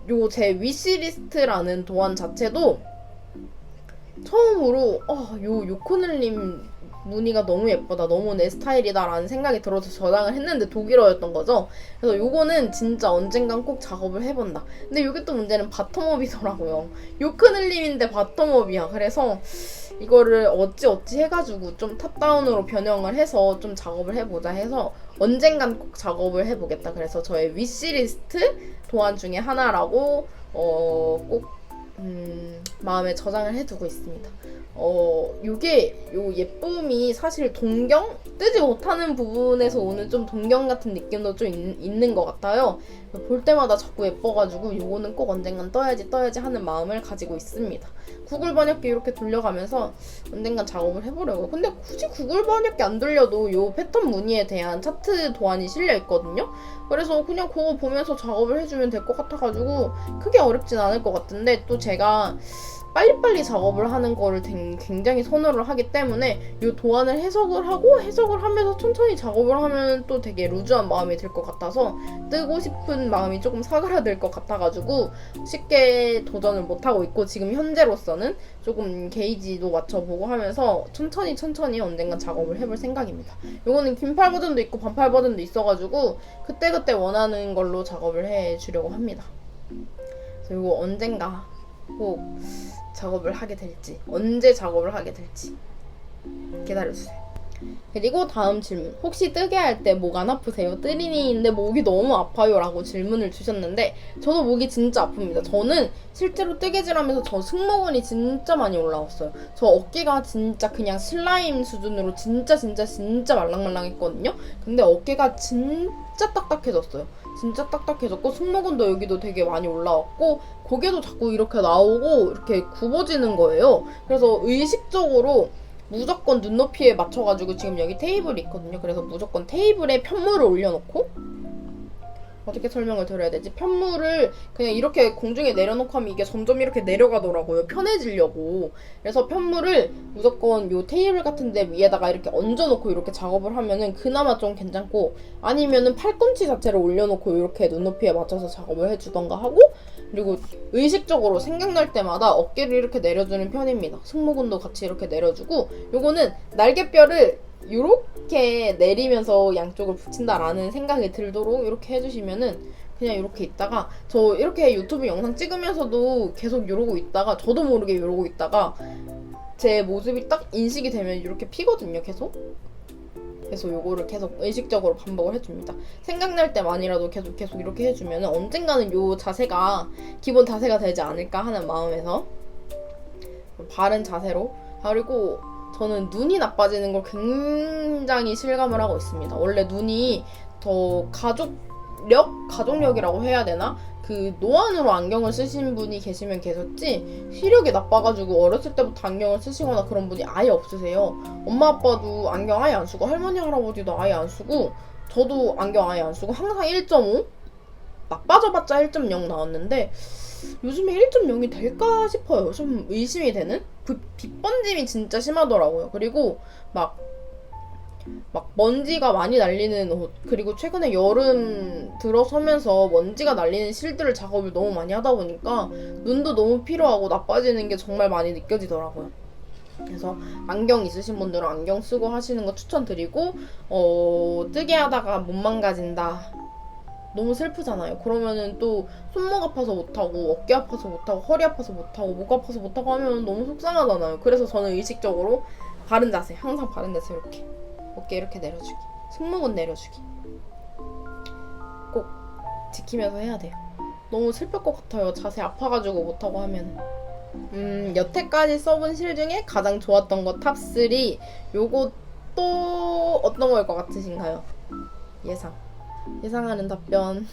요 제 위시리스트라는 도안 자체도 처음으로 요 요크 늘림 무늬가 너무 예쁘다, 너무 내 스타일이다 라는 생각이 들어서 저장을 했는데 독일어였던 거죠. 그래서 요거는 진짜 언젠간 꼭 작업을 해본다. 근데 요게 또 문제는 바텀업이더라고요. 요크늘림인데 바텀업이야. 그래서 이거를 어찌 해가지고 좀 탑다운으로 변형을 해서 좀 작업을 해보자 해서 언젠간 꼭 작업을 해보겠다. 그래서 저의 위시리스트 도안 중에 하나라고 꼭 마음에 저장을 해두고 있습니다. 요게 요 예쁨이 사실 동경? 뜨지 못하는 부분에서 오는 좀 동경 같은 느낌도 좀 있는 것 같아요. 볼 때마다 자꾸 예뻐가지고 요거는 꼭 언젠간 떠야지 하는 마음을 가지고 있습니다. 구글 번역기 이렇게 돌려가면서 언젠간 작업을 해보려고. 근데 굳이 구글 번역기 안 돌려도 요 패턴 무늬에 대한 차트 도안이 실려 있거든요. 그래서 그냥 그거 보면서 작업을 해주면 될 것 같아가지고 크게 어렵진 않을 것 같은데, 또 제가 빨리빨리 작업을 하는 거를 굉장히 선호를 하기 때문에 이 도안을 해석을 하고 해석을 하면서 천천히 작업을 하면 또 되게 루즈한 마음이 들 것 같아서 뜨고 싶은 마음이 조금 사그라들 것 같아가지고 쉽게 도전을 못하고 있고, 지금 현재로서는 조금 게이지도 맞춰보고 하면서 천천히 언젠간 작업을 해볼 생각입니다. 요거는 긴팔 버전도 있고 반팔 버전도 있어가지고 그때그때 원하는 걸로 작업을 해주려고 합니다. 그래서 요거 언젠가 꼭 작업을 하게 될지, 언제 작업을 하게 될지 기다려주세요. 그리고 다음 질문. 혹시 뜨개 할 때 목 안 아프세요? 뜨리니인데 목이 너무 아파요 라고 질문을 주셨는데, 저도 목이 진짜 아픕니다. 저는 실제로 뜨개질 하면서 저 승모근이 진짜 많이 올라왔어요. 저 어깨가 진짜 그냥 슬라임 수준으로 진짜 말랑말랑했거든요. 근데 어깨가 진짜 딱딱해졌어요. 진짜 딱딱해졌고, 승모근도 여기도 되게 많이 올라왔고, 고개도 자꾸 이렇게 나오고 이렇게 굽어지는 거예요. 그래서 의식적으로 무조건 눈높이에 맞춰가지고, 지금 여기 테이블이 있거든요. 그래서 무조건 테이블에 편물을 올려놓고, 어떻게 설명을 드려야 되지? 편물을 그냥 이렇게 공중에 내려놓고 하면 이게 점점 이렇게 내려가더라고요. 편해지려고. 그래서 편물을 무조건 요 테이블 같은 데 위에다가 이렇게 얹어놓고 이렇게 작업을 하면은 그나마 좀 괜찮고, 아니면은 팔꿈치 자체를 올려놓고 이렇게 눈높이에 맞춰서 작업을 해주던가 하고, 그리고 의식적으로 생각날 때마다 어깨를 이렇게 내려주는 편입니다. 승모근도 같이 이렇게 내려주고, 요거는 날개뼈를 이렇게 내리면서 양쪽을 붙인다라는 생각이 들도록 이렇게 해주시면은, 그냥 이렇게 있다가, 저 이렇게 유튜브 영상 찍으면서도 계속 이러고 있다가, 저도 모르게 이러고 있다가 제 모습이 딱 인식이 되면 이렇게 피거든요, 계속. 그래서 요거를 계속 의식적으로 반복을 해줍니다. 생각날 때만이라도 계속 이렇게 해주면 언젠가는 요 자세가 기본 자세가 되지 않을까 하는 마음에서 바른 자세로. 그리고 저는 눈이 나빠지는 걸 굉장히 실감을 하고 있습니다. 원래 눈이 더 가족력이라고 해야 되나? 그 노안으로 안경을 쓰신 분이 계시면 계셨지, 시력이 나빠가지고 어렸을 때부터 안경을 쓰시거나 그런 분이 아예 없으세요. 엄마 아빠도 안경 아예 안 쓰고, 할머니 할아버지도 아예 안 쓰고, 저도 안경 아예 안 쓰고 항상 1.5? 나빠져봤자 1.0 나왔는데 요즘에 1.0이 될까 싶어요. 좀 의심이 되는? 빛 번짐이 진짜 심하더라고요. 그리고 막 먼지가 많이 날리는 옷, 그리고 최근에 여름 들어서면서 먼지가 날리는 실들을 작업을 너무 많이 하다 보니까 눈도 너무 피로하고 나빠지는 게 정말 많이 느껴지더라고요. 그래서 안경 있으신 분들은 안경 쓰고 하시는 거 추천드리고, 뜨개 하다가 못 망가진다, 너무 슬프잖아요. 그러면은 또 손목 아파서 못하고, 어깨 아파서 못하고, 허리 아파서 못하고, 목 아파서 못하고 하면 너무 속상하잖아요. 그래서 저는 의식적으로 바른 자세, 항상 바른 자세, 이렇게 어깨 이렇게 내려주기, 승모근 내려주기 꼭 지키면서 해야 돼요. 너무 슬플 것 같아요, 자세 아파가지고 못하고 하면. 여태까지 써본 실 중에 가장 좋았던 거 탑3. 요거 또 어떤 거일 것 같으신가요? 예상하는 답변.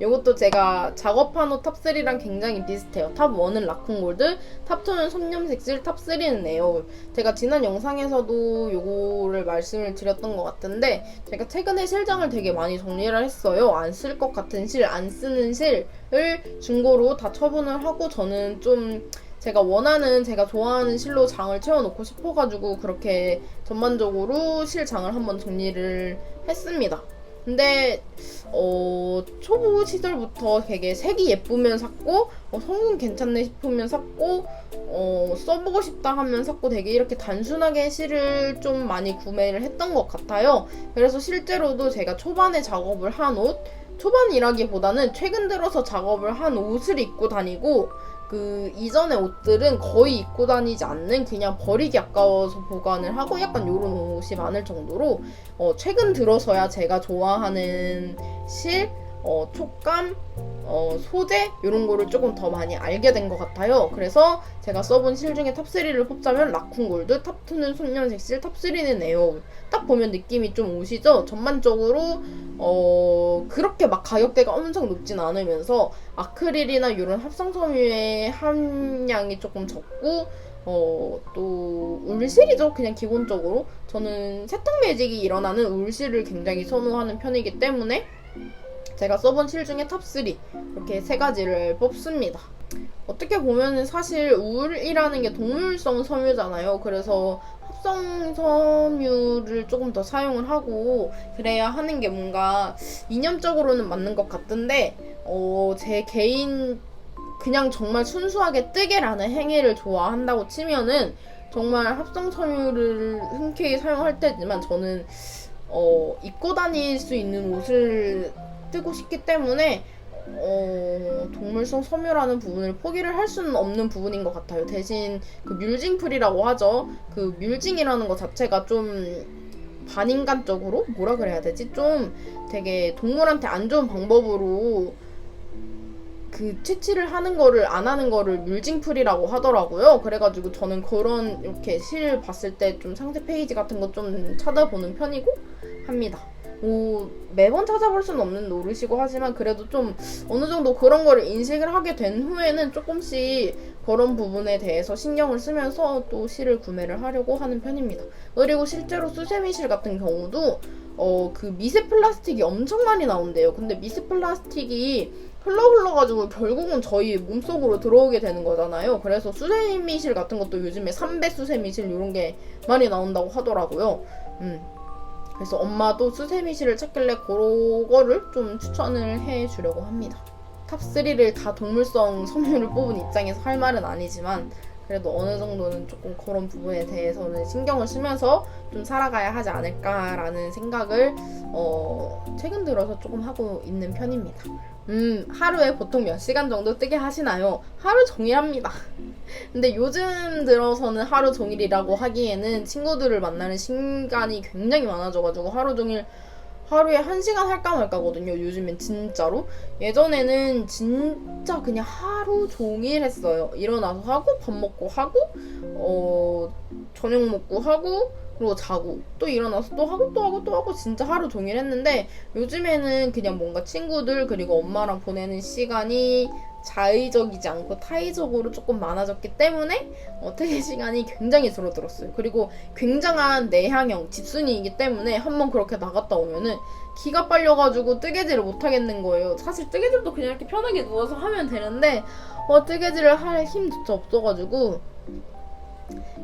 요것도 제가 작업한 옷 탑3랑 굉장히 비슷해요. 탑1은 라쿤골드, 탑2는 손념색실, 탑3는 에어울. 제가 지난 영상에서도 요거를 말씀을 드렸던 것 같은데, 제가 최근에 실장을 되게 많이 정리를 했어요. 안 쓸 것 같은 실, 안 쓰는 실을 중고로 다 처분을 하고, 저는 좀 제가 원하는, 제가 좋아하는 실로 장을 채워놓고 싶어가지고 그렇게 전반적으로 실장을 한번 정리를 했습니다. 근데 초보 시절부터 되게 색이 예쁘면 샀고, 성능 괜찮네 싶으면 샀고, 써보고 싶다 하면 샀고, 되게 이렇게 단순하게 실을 좀 많이 구매를 했던 것 같아요. 그래서 실제로도 제가 초반에 작업을 한 옷, 초반이라기보다는 최근 들어서 작업을 한 옷을 입고 다니고, 그 이전의 옷들은 거의 입고 다니지 않는, 그냥 버리기 아까워서 보관을 하고 약간 요런 옷이 많을 정도로 최근 들어서야 제가 좋아하는 실, 촉감, 소재 이런 거를 조금 더 많이 알게 된 것 같아요. 그래서 제가 써본 실 중에 탑3를 뽑자면 라쿤골드, 탑2는 손년색실, 탑3는 에어울. 딱 보면 느낌이 좀 오시죠? 전반적으로 그렇게 막 가격대가 엄청 높진 않으면서 아크릴이나 이런 합성 섬유의 함량이 조금 적고, 또 울실이죠. 그냥 기본적으로 저는 세탁 매직이 일어나는 울실을 굉장히 선호하는 편이기 때문에 제가 써본 실 중에 탑3 이렇게 3가지를 뽑습니다. 어떻게 보면은 사실 울이라는 게 동물성 섬유잖아요. 그래서 합성 섬유를 조금 더 사용을 하고 그래야 하는 게 뭔가 이념적으로는 맞는 것 같은데, 제 개인 그냥 정말 순수하게 뜨개라는 행위를 좋아한다고 치면은 정말 합성 섬유를 흔쾌히 사용할 때지만, 저는 입고 다닐 수 있는 옷을 뜨고 싶기 때문에 동물성 섬유라는 부분을 포기를 할 수는 없는 부분인 것 같아요. 대신 그 뮬징풀이라고 하죠. 그 뮬징이라는 것 자체가 좀 반인간적으로 뭐라 그래야 되지? 좀 되게 동물한테 안 좋은 방법으로 그 채취를 하는 거를 안 하는 거를 뮬징풀이라고 하더라고요. 그래가지고 저는 그런 이렇게 실 봤을 때 좀 상세 페이지 같은 거 좀 찾아보는 편이고 합니다. 매번 찾아볼 수는 없는 노릇이고 하지만 그래도 좀 어느 정도 그런 거를 인식을 하게 된 후에는 조금씩 그런 부분에 대해서 신경을 쓰면서 또 실을 구매를 하려고 하는 편입니다. 그리고 실제로 수세미 실 같은 경우도 그 미세 플라스틱이 엄청 많이 나온대요. 근데 미세 플라스틱이 흘러가지고 결국은 저희 몸속으로 들어오게 되는 거잖아요. 그래서 수세미실 같은 것도 요즘에 3배 수세미실 이런 게 많이 나온다고 하더라고요. 그래서 엄마도 수세미실을 찾길래 그거를 좀 추천을 해주려고 합니다. 탑3를 다 동물성 섬유를 뽑은 입장에서 할 말은 아니지만 그래도 어느 정도는 조금 그런 부분에 대해서는 신경을 쓰면서 좀 살아가야 하지 않을까라는 생각을 최근 들어서 조금 하고 있는 편입니다. 하루에 보통 몇 시간 정도 뜨게 하시나요? 하루 종일 합니다. 근데 요즘 들어서는 하루 종일이라고 하기에는 친구들을 만나는 시간이 굉장히 많아져가지고 하루 종일 하루에 1시간 할까 말까거든요. 요즘엔 진짜로. 예전에는 진짜 그냥 하루 종일 했어요. 일어나서 하고 밥 먹고 하고 저녁 먹고 하고 그리고 자고 또 일어나서 또 하고 또 하고 또 하고 진짜 하루 종일 했는데, 요즘에는 그냥 뭔가 친구들 그리고 엄마랑 보내는 시간이 자의적이지 않고 타의적으로 조금 많아졌기 때문에 퇴근 시간이 굉장히 줄어들었어요. 그리고 굉장한 내향형 집순이이기 때문에 한번 그렇게 나갔다 오면은 기가 빨려가지고 뜨개질을 못 하겠는 거예요. 사실 뜨개질도 그냥 이렇게 편하게 누워서 하면 되는데 뜨개질을 할 힘조차 없어가지고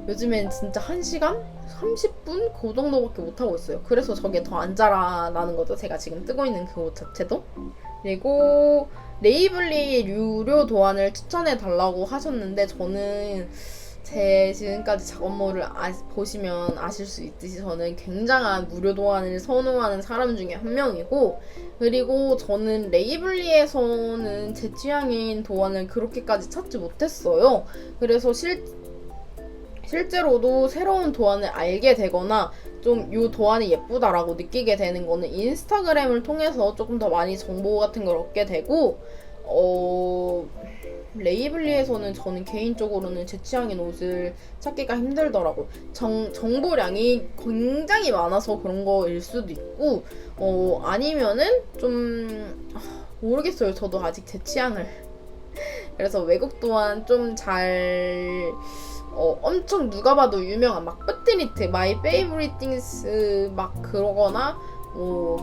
요즘엔 진짜 1시간? 30분? 그 정도밖에 못하고 있어요. 그래서 저게 더 안 자라나는 거죠. 제가 지금 뜨고 있는 그 옷 자체도. 그리고 레이블리 유료 도안을 추천해달라고 하셨는데, 저는 제 지금까지 작업물을 보시면 아실 수 있듯이 저는 굉장한 무료 도안을 선호하는 사람 중에 한 명이고, 그리고 저는 레이블리에서는 제 취향인 도안을 그렇게까지 찾지 못했어요. 그래서 실제로도 새로운 도안을 알게 되거나 좀 이 도안이 예쁘다라고 느끼게 되는 거는 인스타그램을 통해서 조금 더 많이 정보 같은 걸 얻게 되고, 레이블리에서는 저는 개인적으로는 제 취향인 옷을 찾기가 힘들더라고요. 정보량이 굉장히 많아서 그런 거일 수도 있고, 아니면은 좀 모르겠어요. 저도 아직 제 취향을. 그래서 외국 도안 좀 잘 엄청 누가 봐도 유명한 막 뿌띠니트, 마이 페이보릿 띵스 막 그러거나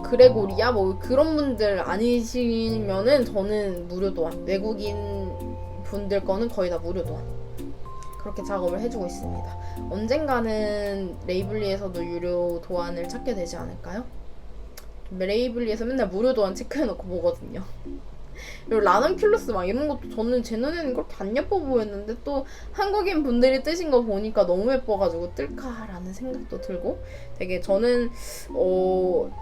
그레고리아 그런 분들 아니시면은 저는 무료 도안, 외국인 분들 거는 거의 다 무료 도안 그렇게 작업을 해주고 있습니다. 언젠가는 레이블리에서도 유료 도안을 찾게 되지 않을까요? 레이블리에서 맨날 무료 도안 체크해놓고 보거든요. 그리고 라넌큘러스 막 이런 것도 저는 제 눈에는 그렇게 안 예뻐 보였는데 또 한국인 분들이 뜨신 거 보니까 너무 예뻐가지고 뜰까라는 생각도 들고, 되게 저는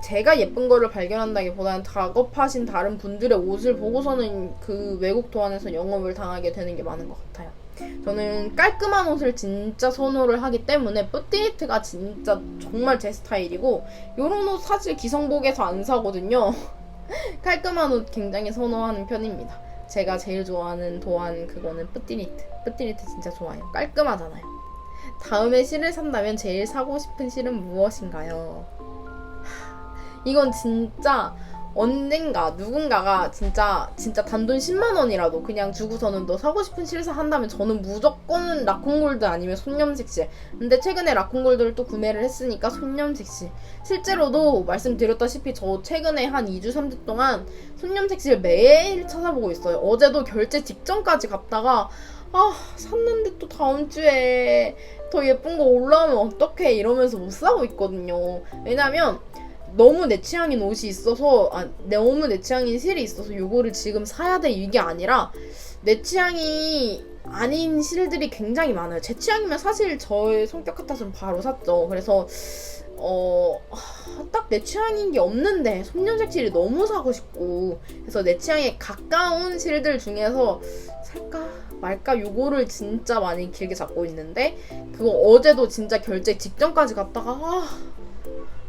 제가 예쁜 거를 발견한다기보다는 작업하신 다른 분들의 옷을 보고서는 그 외국 도안에서 영업을 당하게 되는 게 많은 것 같아요. 저는 깔끔한 옷을 진짜 선호를 하기 때문에 뿌띠니트가 진짜 정말 제 스타일이고, 요런 옷 사실 기성복에서 안 사거든요. 깔끔한 옷 굉장히 선호하는 편입니다. 제가 제일 좋아하는 도안 그거는 뿌띠니트. 뿌띠니트 진짜 좋아요. 깔끔하잖아요. 다음에 실을 산다면 제일 사고 싶은 실은 무엇인가요? 이건 진짜 언젠가 누군가가 진짜 단돈 10만 원이라도 그냥 주고서는 너 사고 싶은 실 사 한다면 저는 무조건 라쿤골드 아니면 손염색 실. 근데 최근에 라쿤골드를 또 구매를 했으니까 손염색 실. 실제로도 말씀드렸다시피 저 최근에 한 2주 3주 동안 손염색 실 매일 찾아보고 있어요. 어제도 결제 직전까지 갔다가 샀는데 또 다음 주에 더 예쁜 거 올라오면 어떡해 이러면서 못 사고 있거든요. 왜냐면 너무 내 취향인 옷이 있어서 너무 내 취향인 실이 있어서 요거를 지금 사야 돼 이게 아니라 내 취향이 아닌 실들이 굉장히 많아요. 제 취향이면 사실 저의 성격 같아서는 바로 샀죠. 그래서 딱 내 취향인 게 없는데 손염색 실이 너무 사고 싶고 그래서 내 취향에 가까운 실들 중에서 살까 말까 요거를 진짜 많이 길게 잡고 있는데 그거 어제도 진짜 결제 직전까지 갔다가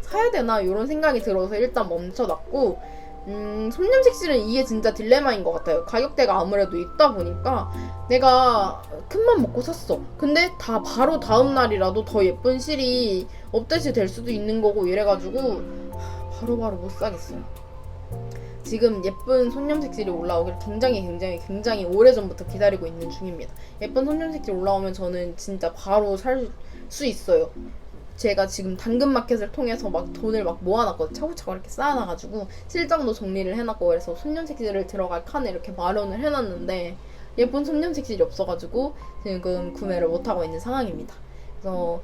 사야 되나 이런 생각이 들어서 일단 멈춰놨고 손염색 실은 이게 진짜 딜레마인 것 같아요. 가격대가 아무래도 있다 보니까 내가 큰맘 먹고 샀어. 근데 다 바로 다음 날이라도 더 예쁜 실이 업데이트 될 수도 있는 거고 이래가지고 바로바로 못 사겠어요. 지금 예쁜 손염색 실이 올라오길 굉장히 오래전부터 기다리고 있는 중입니다. 예쁜 손염색 실 올라오면 저는 진짜 바로 살 수 있어요. 제가 지금 당근마켓을 통해서 막 돈을 막 모아놨거든요. 차곡차곡 이렇게 쌓아놔가지고 실장도 정리를 해놨고 그래서 손염색실을 들어갈 칸에 이렇게 마련을 해놨는데 예쁜 손염색실이 없어가지고 지금 구매를 못하고 있는 상황입니다. 그래서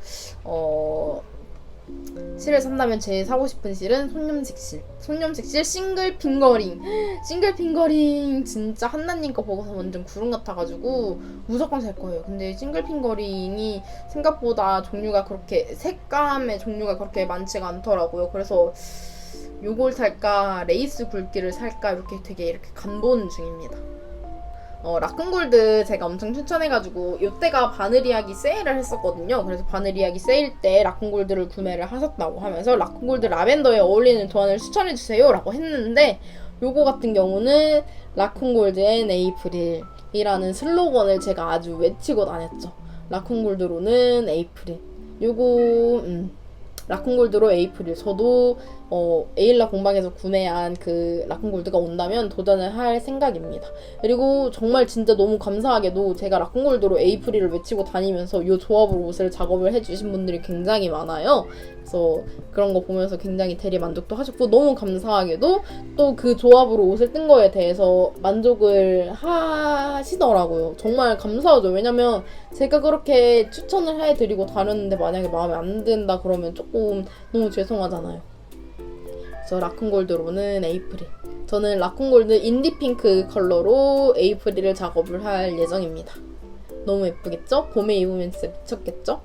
실을 산다면 제일 사고 싶은 실은 손염색 실 싱글 핑거링 진짜 한나님 거 보고서 완전 구름 같아가지고 무조건 살 거예요. 근데 싱글 핑거링이 생각보다 종류가 그렇게 색감의 종류가 그렇게 많지가 않더라고요. 그래서 요걸 살까 레이스 굵기를 살까 이렇게 간보는 중입니다. 라쿤골드 제가 엄청 추천해가지고 요때가 바늘 이야기 세일을 했었거든요. 그래서 바늘 이야기 세일 때 라쿤골드를 구매를 하셨다고 하면서 라쿤골드 라벤더에 어울리는 도안을 추천해주세요 라고 했는데 요거 같은 경우는 라쿤골드 앤 에이프릴이라는 슬로건을 제가 아주 외치고 다녔죠. 라쿤골드로는 에이프릴 요거 라쿤골드로 에이프릴 저도 에일라 공방에서 구매한 그 라쿤골드가 온다면 도전을 할 생각입니다. 그리고 정말 진짜 너무 감사하게도 제가 라쿤골드로 에이프릴을 외치고 다니면서 이 조합으로 옷을 작업을 해주신 분들이 굉장히 많아요. 그래서 그런 거 보면서 굉장히 대리 만족도 하셨고 너무 감사하게도 또 그 조합으로 옷을 뜬 거에 대해서 만족을 하시더라고요. 정말 감사하죠. 왜냐면 제가 그렇게 추천을 해드리고 다녔는데 만약에 마음에 안 든다 그러면 조금 너무 죄송하잖아요. 그래서 라쿤골드로는 에이프릴 저는 라쿤골드 인디핑크 컬러로 에이프릴을 작업을 할 예정입니다. 너무 예쁘겠죠? 봄에 입으면 진짜 미쳤겠죠?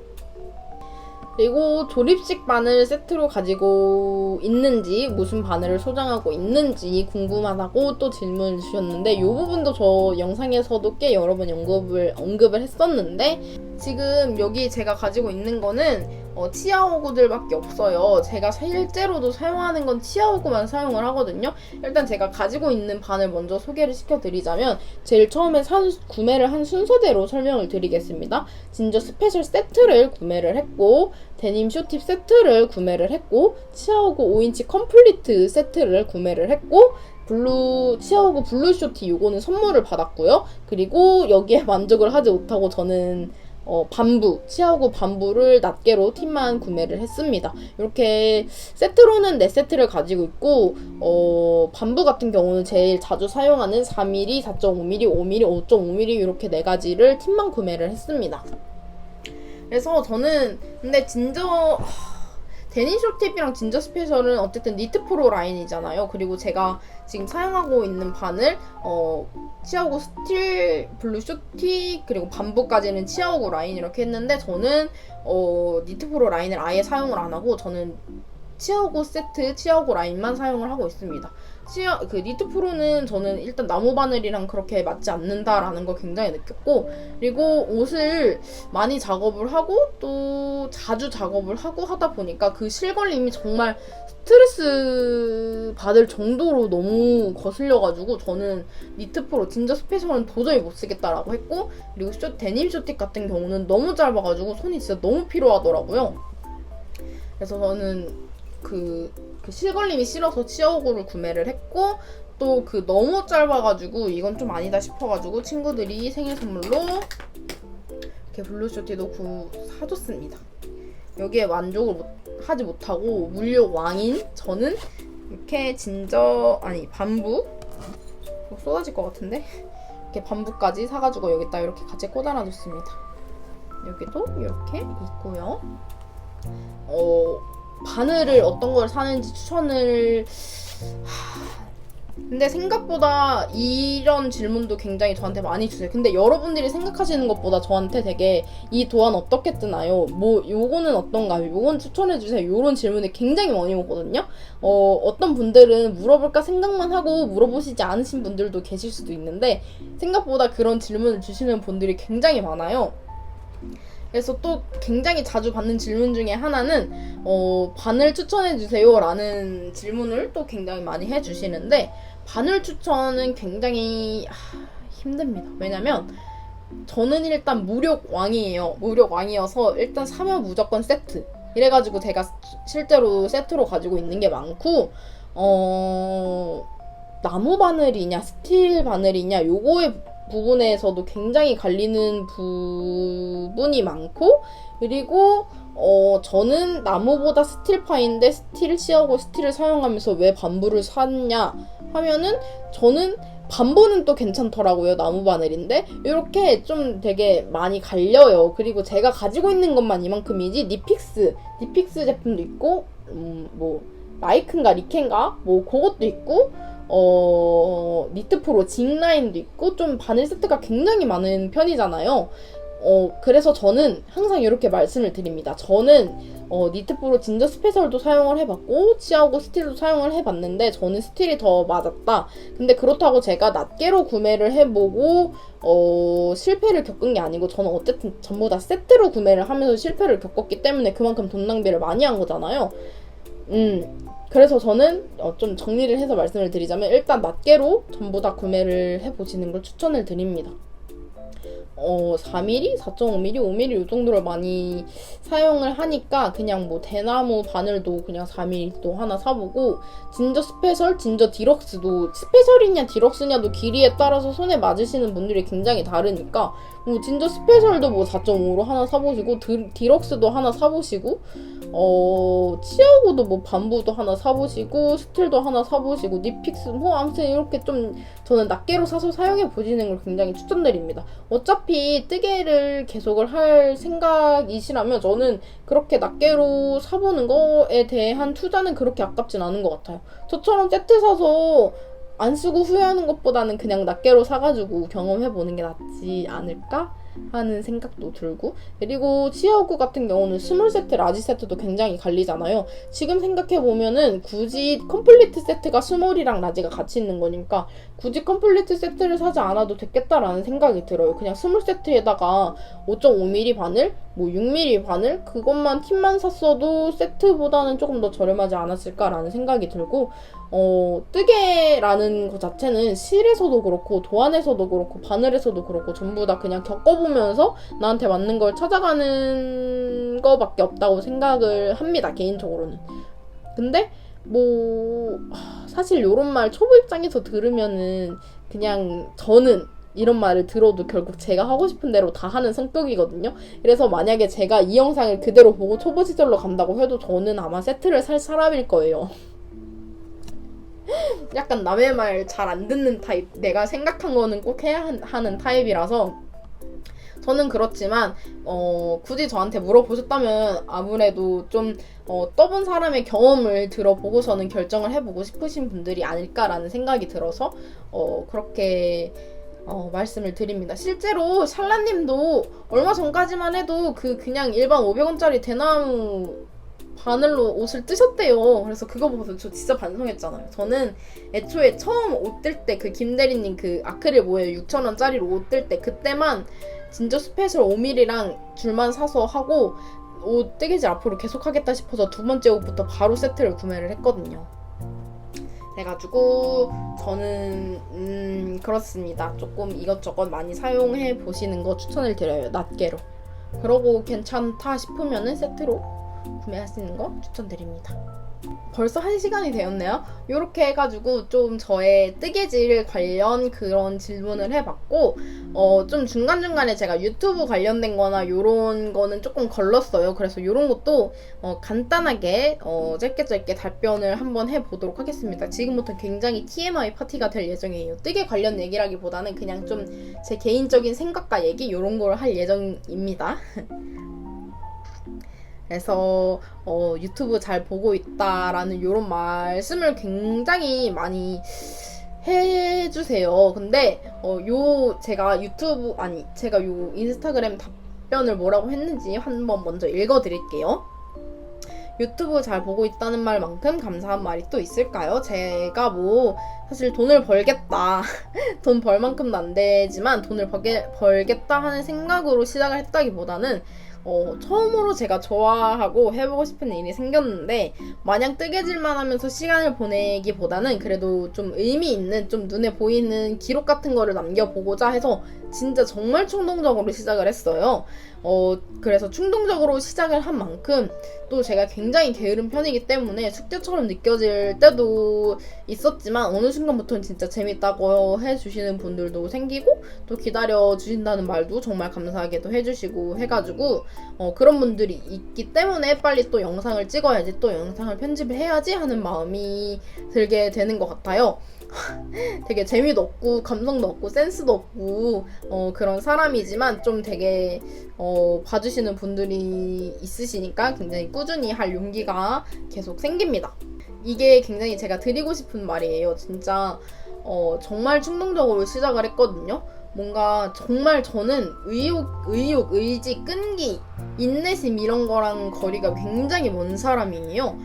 그리고 조립식 바늘 세트로 가지고 있는지 무슨 바늘을 소장하고 있는지 궁금하다고 또 질문을 주셨는데 이 부분도 저 영상에서도 꽤 여러 번 언급을 했었는데 지금 여기 제가 가지고 있는 거는 치아오구들밖에 없어요. 제가 실제로도 사용하는 건 치아오구만 사용을 하거든요. 일단 제가 가지고 있는 바늘 먼저 소개를 시켜드리자면 제일 처음에 구매를 한 순서대로 설명을 드리겠습니다. 진저 스페셜 세트를 구매를 했고 데님 쇼팁 세트를 구매를 했고 치아오구 5인치 컴플리트 세트를 구매를 했고 치아오구 블루 쇼티 요거는 선물을 받았고요. 그리고 여기에 만족을 하지 못하고 저는 치아오구 밤부를 낱개로 팀만 구매를 했습니다. 이렇게 세트로는 4세트를 가지고 있고 밤부 같은 경우는 제일 자주 사용하는 4mm, 4.5mm, 5mm, 5.5mm 이렇게 4가지를 팀만 구매를 했습니다. 그래서 저는 근데 데님 쇼팁이랑 진저 스페셜은 어쨌든 니트 프로 라인이잖아요. 그리고 제가 지금 사용하고 있는 바늘 치아오구 스틸 블루 쇼티 그리고 밤부까지는 치아오구 라인 이렇게 했는데 저는 니트 프로 라인을 아예 사용을 안 하고 저는 치아오구 세트 치아오구 라인만 사용을 하고 있습니다. 니트 프로는 저는 일단 나무 바늘이랑 그렇게 맞지 않는다라는 걸 굉장히 느꼈고 그리고 옷을 많이 작업을 하고 또 자주 작업을 하고 하다 보니까 그 실걸림이 정말 스트레스 받을 정도로 너무 거슬려가지고 저는 니트 프로 진저 스페셜은 도저히 못 쓰겠다라고 했고 그리고 데님 쇼틱 같은 경우는 너무 짧아가지고 손이 진짜 너무 필요하더라고요. 그래서 저는 그 실걸림이 싫어서 치어오구를 구매를 했고, 또 그 너무 짧아가지고 이건 좀 아니다 싶어가지고 친구들이 생일 선물로 이렇게 블루쇼티도 사줬습니다. 여기에 만족을 하지 못하고 물욕 왕인 저는 이렇게 반부 쏟아질 것 같은데, 이렇게 반부까지 사가지고 여기다 이렇게 같이 꽂아놔줬습니다. 여기도 이렇게 있고요. 바늘을 어떤 걸 사는지 추천을 근데 생각보다 이런 질문도 굉장히 저한테 많이 주세요. 근데 여러분들이 생각하시는 것보다 저한테 되게 이 도안 어떻게 뜨나요? 뭐 요거는 어떤가요? 요건 추천해주세요. 요런 질문을 굉장히 많이 오거든요. 어떤 분들은 물어볼까 생각만 하고 물어보시지 않으신 분들도 계실 수도 있는데 생각보다 그런 질문을 주시는 분들이 굉장히 많아요. 그래서 또 굉장히 자주 받는 질문 중에 하나는 바늘 추천해주세요 라는 질문을 또 굉장히 많이 해주시는데, 바늘 추천은 굉장히 힘듭니다. 왜냐면 저는 일단 무력 왕이어서 일단 사면 무조건 세트, 이래가지고 제가 실제로 세트로 가지고 있는 게 많고, 나무 바늘이냐 스틸 바늘이냐 요거의 부분에서도 굉장히 갈리는 부분이 많고, 그리고 저는 나무보다 스틸파인데 스틸 씨하고 스틸을 사용하면서 왜 반부를 샀냐 하면은, 저는 반부는 또 괜찮더라고요. 나무 바늘인데 이렇게 좀 되게 많이 갈려요. 그리고 제가 가지고 있는 것만 이만큼이지 니픽스 제품도 있고 뭐 라이크인가 리켄가 뭐 그것도 있고 니트프로 직라인도 있고 좀 바늘 세트가 굉장히 많은 편이잖아요. 그래서 저는 항상 이렇게 말씀을 드립니다. 저는 니트프로 진저 스페셜도 사용을 해봤고 치아오고 스틸도 사용을 해봤는데 저는 스틸이 더 맞았다. 근데 그렇다고 제가 낱개로 구매를 해보고 실패를 겪은 게 아니고, 저는 어쨌든 전부 다 세트로 구매를 하면서 실패를 겪었기 때문에 그만큼 돈 낭비를 많이 한 거잖아요. 그래서 저는 좀 정리를 해서 말씀을 드리자면, 일단 낱개로 전부 다 구매를 해보시는 걸 추천을 드립니다. 4mm, 4.5mm, 5mm 이 정도를 많이 사용을 하니까 그냥 뭐 대나무 바늘도 그냥 4mm도 하나 사보고, 진저 스페셜, 진저 디럭스도 스페셜이냐 디럭스냐도 길이에 따라서 손에 맞으시는 분들이 굉장히 다르니까 뭐 진저 스페셜도 뭐 4.5로 하나 사보시고, 디럭스도 하나 사보시고, 치아고도 뭐 반부도 하나 사보시고, 스틸도 하나 사보시고, 니픽스 뭐 아무튼 이렇게 좀 저는 낱개로 사서 사용해 보시는 걸 굉장히 추천드립니다. 어차피 뜨개를 계속을 할 생각이시라면 저는 그렇게 낱개로 사보는 거에 대한 투자는 그렇게 아깝진 않은 것 같아요. 저처럼 세트 사서 안 쓰고 후회하는 것보다는 그냥 낱개로 사가지고 경험해보는 게 낫지 않을까 하는 생각도 들고, 그리고 치아오구 같은 경우는 스몰 세트, 라지 세트도 굉장히 갈리잖아요. 지금 생각해보면은 굳이 컴플리트 세트가 스몰이랑 라지가 같이 있는 거니까 굳이 컴플리트 세트를 사지 않아도 됐겠다라는 생각이 들어요. 그냥 스몰 세트에다가 5.5mm 바늘, 뭐 6mm 바늘 그것만 팁만 샀어도 세트보다는 조금 더 저렴하지 않았을까라는 생각이 들고, 뜨개라는 것 자체는 실에서도 그렇고 도안에서도 그렇고 바늘에서도 그렇고 전부 다 그냥 겪어보면서 나한테 맞는 걸 찾아가는 거밖에 없다고 생각을 합니다, 개인적으로는. 근데 뭐 사실 요런 말 초보 입장에서 들으면은 그냥 저는 이런 말을 들어도 결국 제가 하고 싶은 대로 다 하는 성격이거든요. 그래서 만약에 제가 이 영상을 그대로 보고 초보 시절로 간다고 해도 저는 아마 세트를 살 사람일 거예요. 약간 남의 말 잘 안 듣는 타입, 내가 생각한 거는 꼭 해야 하는 타입이라서 저는 그렇지만 굳이 저한테 물어보셨다면 아무래도 좀 떠본 사람의 경험을 들어보고서는 결정을 해보고 싶으신 분들이 아닐까라는 생각이 들어서 그렇게 말씀을 드립니다. 실제로 샬라님도 얼마 전까지만 해도 그냥 일반 500원짜리 대나무 바늘로 옷을 뜨셨대요. 그래서 그거 보고서 저 진짜 반성했잖아요. 저는 애초에 처음 옷 뜰 때 그 김대리님 그 아크릴 모에 6,000원짜리로 옷 뜰 때 그때만 진저 스페셜 5mm랑 줄만 사서 하고 옷 뜨개질 앞으로 계속 하겠다 싶어서 두 번째 옷부터 바로 세트를 구매를 했거든요. 그래가지고 저는 그렇습니다. 조금 이것저것 많이 사용해 보시는 거 추천을 드려요. 낱개로. 그러고 괜찮다 싶으면은 세트로 구매하시는 거 추천드립니다. 벌써 1시간이 되었네요. 이렇게 해가지고 좀 저의 뜨개질 관련 그런 질문을 해봤고 좀 중간중간에 제가 유튜브 관련된 거나 요런 거는 조금 걸렀어요. 그래서 요런 것도 간단하게 짧게 답변을 한번 해보도록 하겠습니다. 지금부터 굉장히 TMI 파티가 될 예정이에요. 뜨개 관련 얘기라기보다는 그냥 좀 제 개인적인 생각과 얘기 요런 걸 할 예정입니다. 그래서 유튜브 잘 보고 있다라는 이런 말씀을 굉장히 많이 해주세요. 근데 제가 제가 요 인스타그램 답변을 뭐라고 했는지 한번 먼저 읽어드릴게요. 유튜브 잘 보고 있다는 말만큼 감사한 말이 또 있을까요? 제가 뭐 사실 돈을 벌겠다 돈 벌 만큼은 안 되지만 돈을 벌겠다 하는 생각으로 시작을 했다기보다는 처음으로 제가 좋아하고 해보고 싶은 일이 생겼는데 마냥 뜨개질만 하면서 시간을 보내기보다는 그래도 좀 의미 있는 좀 눈에 보이는 기록 같은 거를 남겨보고자 해서 진짜 정말 충동적으로 시작을 했어요. 그래서 충동적으로 시작을 한 만큼 또 제가 굉장히 게으른 편이기 때문에 숙제처럼 느껴질 때도 있었지만 어느 순간부터는 진짜 재밌다고 해주시는 분들도 생기고 또 기다려주신다는 말도 정말 감사하게도 해주시고 해가지고 그런 분들이 있기 때문에 빨리 또 영상을 찍어야지 또 영상을 편집을 해야지 하는 마음이 들게 되는 것 같아요. 되게 재미도 없고 감성도 없고 센스도 없고 그런 사람이지만 좀 되게 봐주시는 분들이 있으시니까 굉장히 꾸준히 할 용기가 계속 생깁니다. 이게 굉장히 제가 드리고 싶은 말이에요. 진짜 정말 충동적으로 시작을 했거든요. 뭔가 정말 저는 의욕, 의지, 끈기, 인내심 이런 거랑 거리가 굉장히 먼 사람이에요.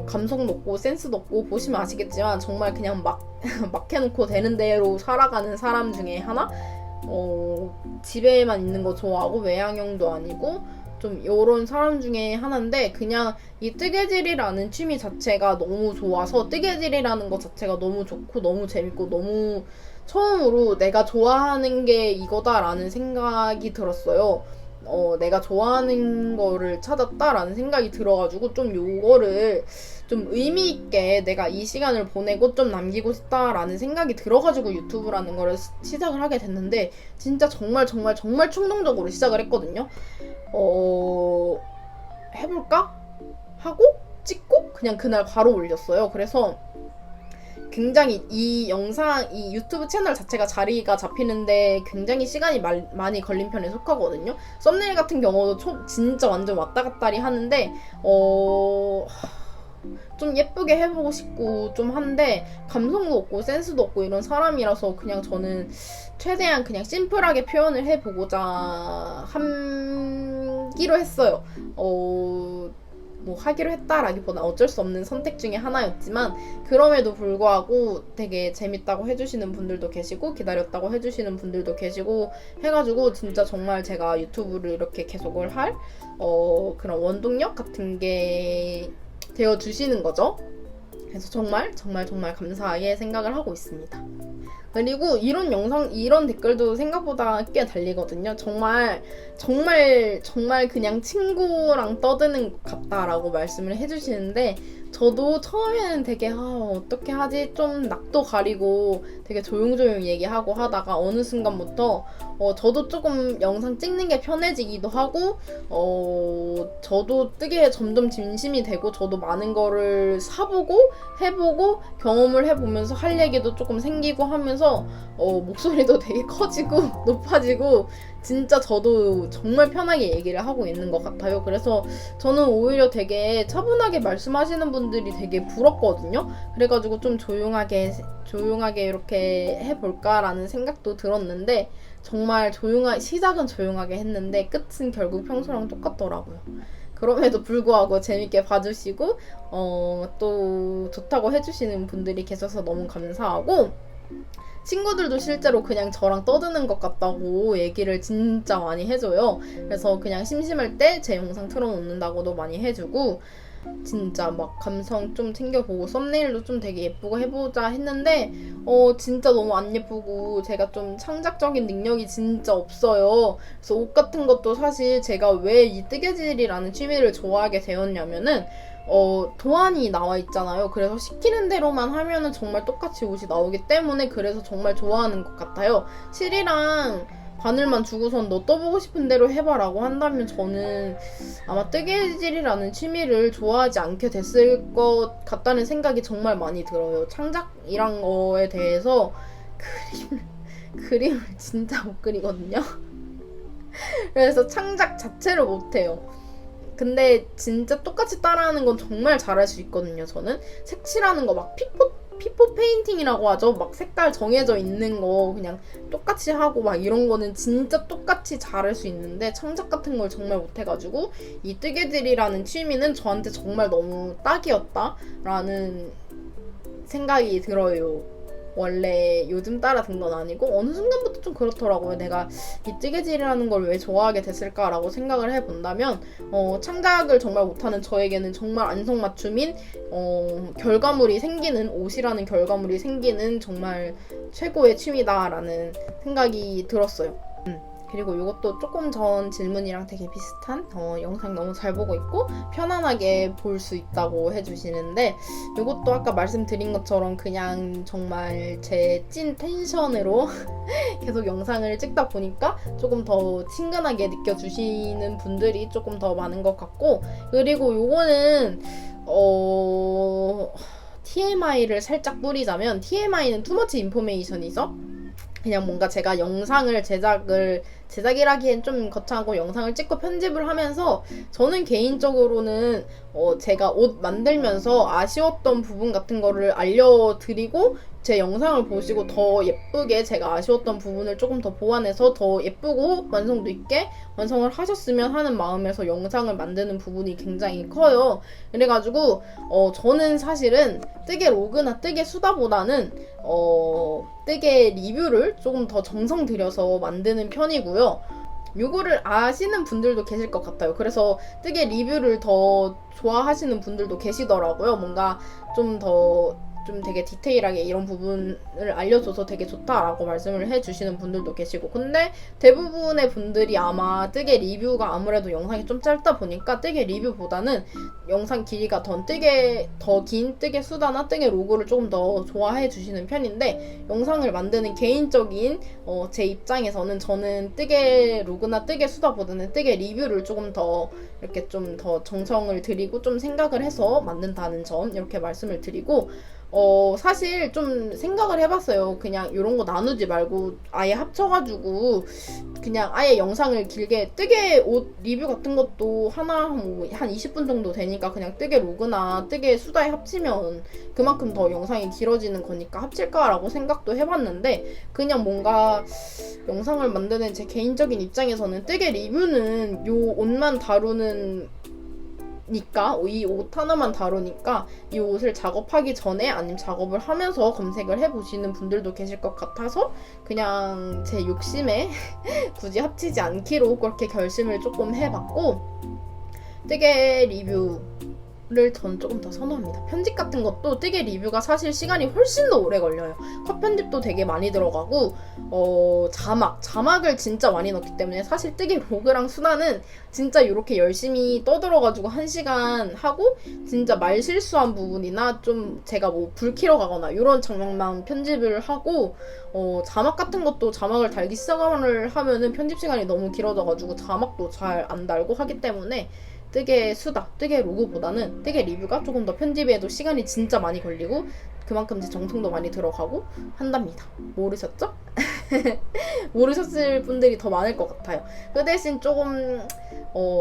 감성도 없고 센스도 없고 보시면 아시겠지만 정말 그냥 막 해놓고 되는 대로 살아가는 사람 중에 하나? 집에만 있는 거 좋아하고 외향형도 아니고 좀 요런 사람 중에 하나인데 그냥 이 뜨개질이라는 취미 자체가 너무 좋아서 뜨개질이라는 것 자체가 너무 좋고 너무 재밌고 너무 처음으로 내가 좋아하는 게 이거다라는 생각이 들었어요. 내가 좋아하는 거를 찾았다라는 생각이 들어가지고 좀 요거를 좀 의미있게 내가 이 시간을 보내고 좀 남기고 싶다라는 생각이 들어가지고 유튜브라는 거를 시작을 하게 됐는데 진짜 정말 충동적으로 시작을 했거든요. 해볼까? 하고 찍고 그냥 그날 바로 올렸어요. 그래서 굉장히 이 유튜브 채널 자체가 자리가 잡히는데 굉장히 시간이 많이 걸린 편에 속하거든요. 썸네일 같은 경우도 진짜 완전 왔다 갔다리 하는데 좀 예쁘게 해보고 싶고 좀 한데 감성도 없고 센스도 없고 이런 사람이라서 그냥 저는 최대한 그냥 심플하게 표현을 해보고자 하기로 했어요. 뭐 하기로 했다라기보다 어쩔 수 없는 선택 중에 하나였지만 그럼에도 불구하고 되게 재밌다고 해주시는 분들도 계시고 기다렸다고 해주시는 분들도 계시고 해가지고 진짜 정말 제가 유튜브를 이렇게 계속을 할 그런 원동력 같은 게 되어주시는 거죠. 그래서 정말 감사하게 생각을 하고 있습니다. 그리고 이런 댓글도 생각보다 꽤 달리거든요. 정말 그냥 친구랑 떠드는 것 같다라고 말씀을 해주시는데 저도 처음에는 되게 어떻게 하지? 좀 낯도 가리고 되게 조용조용 얘기하고 하다가 어느 순간부터 저도 조금 영상 찍는 게 편해지기도 하고 저도 뜨개에 점점 진심이 되고 저도 많은 거를 사보고 해보고 경험을 해보면서 할 얘기도 조금 생기고 하면서 목소리도 되게 커지고 높아지고 진짜 저도 정말 편하게 얘기를 하고 있는 것 같아요. 그래서 저는 오히려 되게 차분하게 말씀하시는 분들이 되게 부럽거든요. 그래가지고 좀 조용하게 이렇게 해볼까라는 생각도 들었는데 정말 시작은 조용하게 했는데 끝은 결국 평소랑 똑같더라고요. 그럼에도 불구하고 재밌게 봐주시고 또 좋다고 해주시는 분들이 계셔서 너무 감사하고 친구들도 실제로 그냥 저랑 떠드는 것 같다고 얘기를 진짜 많이 해줘요. 그래서 그냥 심심할 때 제 영상 틀어놓는다고도 많이 해주고 진짜 막 감성 좀 챙겨보고 썸네일도 좀 되게 예쁘고 해보자 했는데 진짜 너무 안 예쁘고 제가 좀 창작적인 능력이 진짜 없어요. 그래서 옷 같은 것도 사실 제가 왜 이 뜨개질이라는 취미를 좋아하게 되었냐면은 도안이 나와 있잖아요. 그래서 시키는 대로만 하면은 정말 똑같이 옷이 나오기 때문에 그래서 정말 좋아하는 것 같아요. 실이랑 바늘만 주고선 너 떠보고 싶은 대로 해봐라고 한다면 저는 아마 뜨개질이라는 취미를 좋아하지 않게 됐을 것 같다는 생각이 정말 많이 들어요. 창작이란 거에 대해서 그림을 진짜 못 그리거든요. 그래서 창작 자체를 못해요. 근데 진짜 똑같이 따라하는 건 정말 잘할 수 있거든요. 저는 색칠하는 거 막 피포 페인팅이라고 하죠. 막 색깔 정해져 있는 거 그냥 똑같이 하고 막 이런 거는 진짜 똑같이 잘할 수 있는데 창작 같은 걸 정말 못해가지고 이 뜨개질이라는 취미는 저한테 정말 너무 딱이었다라는 생각이 들어요. 원래 요즘 따라 든 건 아니고 어느 순간부터 좀 그렇더라고요. 내가 이 뜨개질이라는 걸 왜 좋아하게 됐을까라고 생각을 해본다면 창작을 정말 못하는 저에게는 정말 안성맞춤인 결과물이 생기는 옷이라는 결과물이 생기는 정말 최고의 취미다라는 생각이 들었어요. 그리고 이것도 조금 전 질문이랑 되게 비슷한 영상 너무 잘 보고 있고 편안하게 볼 수 있다고 해주시는데 이것도 아까 말씀드린 것처럼 그냥 정말 제 찐 텐션으로 계속 영상을 찍다 보니까 조금 더 친근하게 느껴주시는 분들이 조금 더 많은 것 같고 그리고 요거는 TMI를 살짝 뿌리자면 TMI는 투머치 인포메이션이죠. 그냥 뭔가 제가 영상을 제작이라기엔 좀 거창하고 영상을 찍고 편집을 하면서 저는 개인적으로는 제가 옷 만들면서 아쉬웠던 부분 같은 거를 알려드리고 제 영상을 보시고 더 예쁘게 제가 아쉬웠던 부분을 조금 더 보완해서 더 예쁘고 완성도 있게 완성을 하셨으면 하는 마음에서 영상을 만드는 부분이 굉장히 커요. 그래가지고 저는 사실은 뜨개 로그나 뜨개 수다보다는 뜨개 리뷰를 조금 더 정성 들여서 만드는 편이고요. 요거를 아시는 분들도 계실 것 같아요. 그래서 뜨개 리뷰를 더 좋아하시는 분들도 계시더라고요. 뭔가 좀 되게 디테일하게 이런 부분을 알려줘서 되게 좋다라고 말씀을 해주시는 분들도 계시고 근데 대부분의 분들이 아마 뜨개 리뷰가 아무래도 영상이 좀 짧다 보니까 뜨개 리뷰보다는 영상 길이가 더 긴 뜨개 수다나 뜨개 로그를 조금 더 좋아해 주시는 편인데 영상을 만드는 개인적인 제 입장에서는 저는 뜨개 로그나 뜨개 수다보다는 뜨개 리뷰를 조금 더 이렇게 좀 더 정성을 들이고 좀 생각을 해서 만든다는 점 이렇게 말씀을 드리고 사실 좀 생각을 해봤어요. 그냥 이런 거 나누지 말고 아예 합쳐가지고 그냥 아예 영상을 길게 뜨개 옷 리뷰 같은 것도 하나 뭐 한 20분 정도 되니까 그냥 뜨개 로그나 뜨개 수다에 합치면 그만큼 더 영상이 길어지는 거니까 합칠까라고 생각도 해봤는데 그냥 뭔가 영상을 만드는 제 개인적인 입장에서는 뜨개 리뷰는 요 옷만 다루는 니까 이 옷 하나만 다루니까 이 옷을 작업하기 전에 아니면 작업을 하면서 검색을 해보시는 분들도 계실 것 같아서 그냥 제 욕심에 굳이 합치지 않기로 그렇게 결심을 조금 해봤고 뜨개 리뷰를 전 조금 더 선호합니다. 편집 같은 것도 뜨개 리뷰가 사실 시간이 훨씬 더 오래 걸려요. 컷 편집도 되게 많이 들어가고 자막을 진짜 많이 넣기 때문에 사실 뜨개 로그랑 수다는 진짜 이렇게 열심히 떠들어가지고 1시간 하고 진짜 말 실수한 부분이나 좀 제가 뭐 불 켜러 가거나 이런 장면만 편집을 하고 자막 같은 것도 자막을 달기 시작을 하면은 편집 시간이 너무 길어져가지고 자막도 잘 안 달고 하기 때문에 뜨개 수다, 뜨개 로그보다는 뜨개 리뷰가 조금 더 편집에도 시간이 진짜 많이 걸리고 그만큼 제 정성도 많이 들어가고 한답니다. 모르셨죠? 모르셨을 분들이 더 많을 것 같아요. 그 대신 조금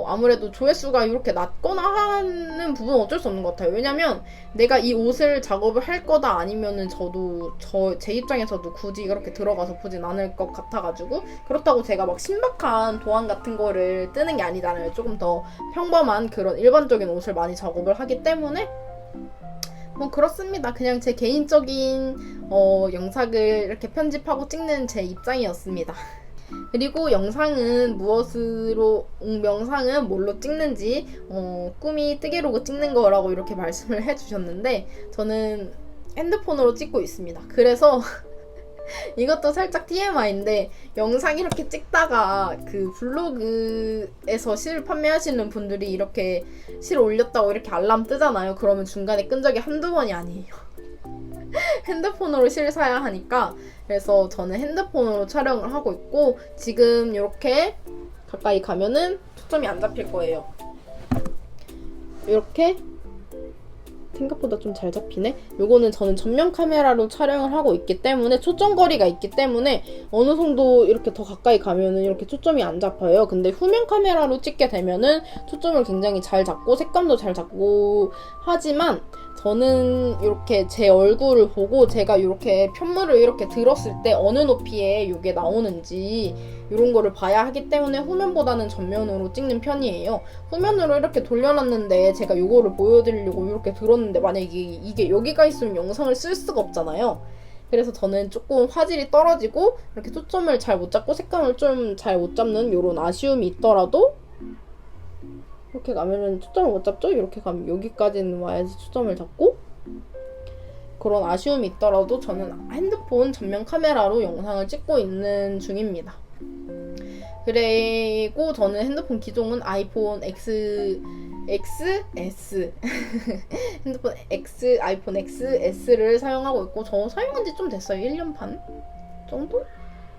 아무래도 조회수가 이렇게 낮거나 하는 부분은 어쩔 수 없는 것 같아요. 왜냐면 내가 이 옷을 작업을 할 거다 아니면은 제 입장에서도 굳이 그렇게 들어가서 보진 않을 것 같아가지고 그렇다고 제가 막 신박한 도안 같은 거를 뜨는 게 아니잖아요. 조금 더 평범한 그런 일반적인 옷을 많이 작업을 하기 때문에 뭐 그렇습니다. 그냥 제 개인적인 영상을 이렇게 편집하고 찍는 제 입장이었습니다. 그리고 영상은 영상은 뭘로 찍는지 꿈이 뜨개로그 찍는 거라고 이렇게 말씀을 해주셨는데 저는 핸드폰으로 찍고 있습니다. 그래서 이것도 살짝 TMI인데 영상 이렇게 찍다가 그 블로그에서 실 판매하시는 분들이 이렇게 실 올렸다고 이렇게 알람 뜨잖아요. 그러면 중간에 끈 적이 한두 번이 아니에요. 핸드폰으로 실 사야 하니까. 그래서 저는 핸드폰으로 촬영을 하고 있고 지금 이렇게 가까이 가면은 초점이 안 잡힐 거예요. 이렇게 생각보다 좀 잘 잡히네. 요거는 저는 전면 카메라로 촬영을 하고 있기 때문에 초점거리가 있기 때문에 어느 정도 이렇게 더 가까이 가면은 이렇게 초점이 안 잡혀요. 근데 후면 카메라로 찍게 되면은 초점을 굉장히 잘 잡고 색감도 잘 잡고 하지만 저는 이렇게 제 얼굴을 보고 제가 이렇게 편물을 이렇게 들었을 때 어느 높이에 이게 나오는지 이런 거를 봐야 하기 때문에 후면보다는 전면으로 찍는 편이에요. 후면으로 이렇게 돌려놨는데 제가 이거를 보여드리려고 이렇게 들었는데 만약에 이게 여기가 있으면 영상을 쓸 수가 없잖아요. 그래서 저는 조금 화질이 떨어지고 이렇게 초점을 잘 못 잡고 색감을 좀 잘 못 잡는 이런 아쉬움이 있더라도 이렇게 가면은 초점을 못 잡죠? 이렇게 가면 여기까지는 와야지 초점을 잡고 그런 아쉬움이 있더라도 저는 핸드폰 전면 카메라로 영상을 찍고 있는 중입니다. 그리고 저는 핸드폰 기종은 아이폰 XS 아이폰 XS를 사용하고 있고 저 사용한 지 좀 됐어요. 1년 반 정도?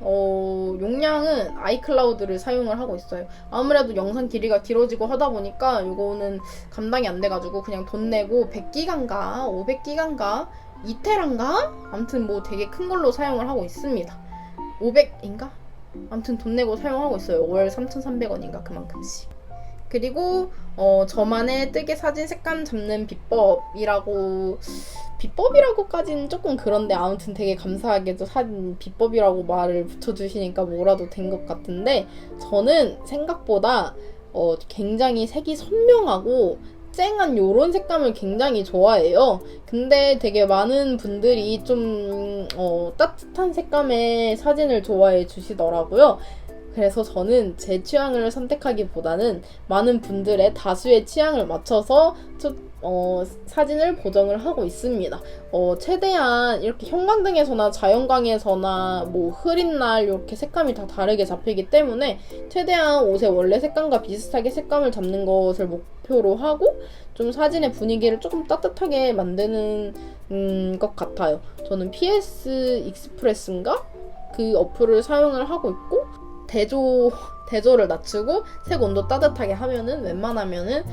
용량은 아이클라우드를 사용을 하고 있어요. 아무래도 영상 길이가 길어지고 하다 보니까 이거는 감당이 안 돼가지고 그냥 돈 내고 100기가인가 500기가인가 2테라인가 아무튼 뭐 되게 큰 걸로 사용을 하고 있습니다. 500인가? 아무튼 돈 내고 사용하고 있어요. 월 3,300원인가 그만큼씩. 그리고 저만의 뜨개 사진 색감 잡는 비법이라고까지는 조금 그런데 아무튼 되게 감사하게도 사진 비법이라고 말을 붙여주시니까 뭐라도 된 것 같은데 저는 생각보다 굉장히 색이 선명하고 쨍한 요런 색감을 굉장히 좋아해요. 근데 되게 많은 분들이 좀 따뜻한 색감의 사진을 좋아해 주시더라고요. 그래서 저는 제 취향을 선택하기보다는 많은 분들의 다수의 취향을 맞춰서 사진을 보정을 하고 있습니다. 최대한 이렇게 형광등에서나 자연광에서나 뭐 흐린 날 이렇게 색감이 다 다르게 잡히기 때문에 최대한 옷의 원래 색감과 비슷하게 색감을 잡는 것을 목표로 하고 좀 사진의 분위기를 조금 따뜻하게 만드는 것 같아요. 저는 PS 익스프레스인가? 그 어플을 사용을 하고 있고 대조를 낮추고 색 온도 따뜻하게 하면은 웬만하면은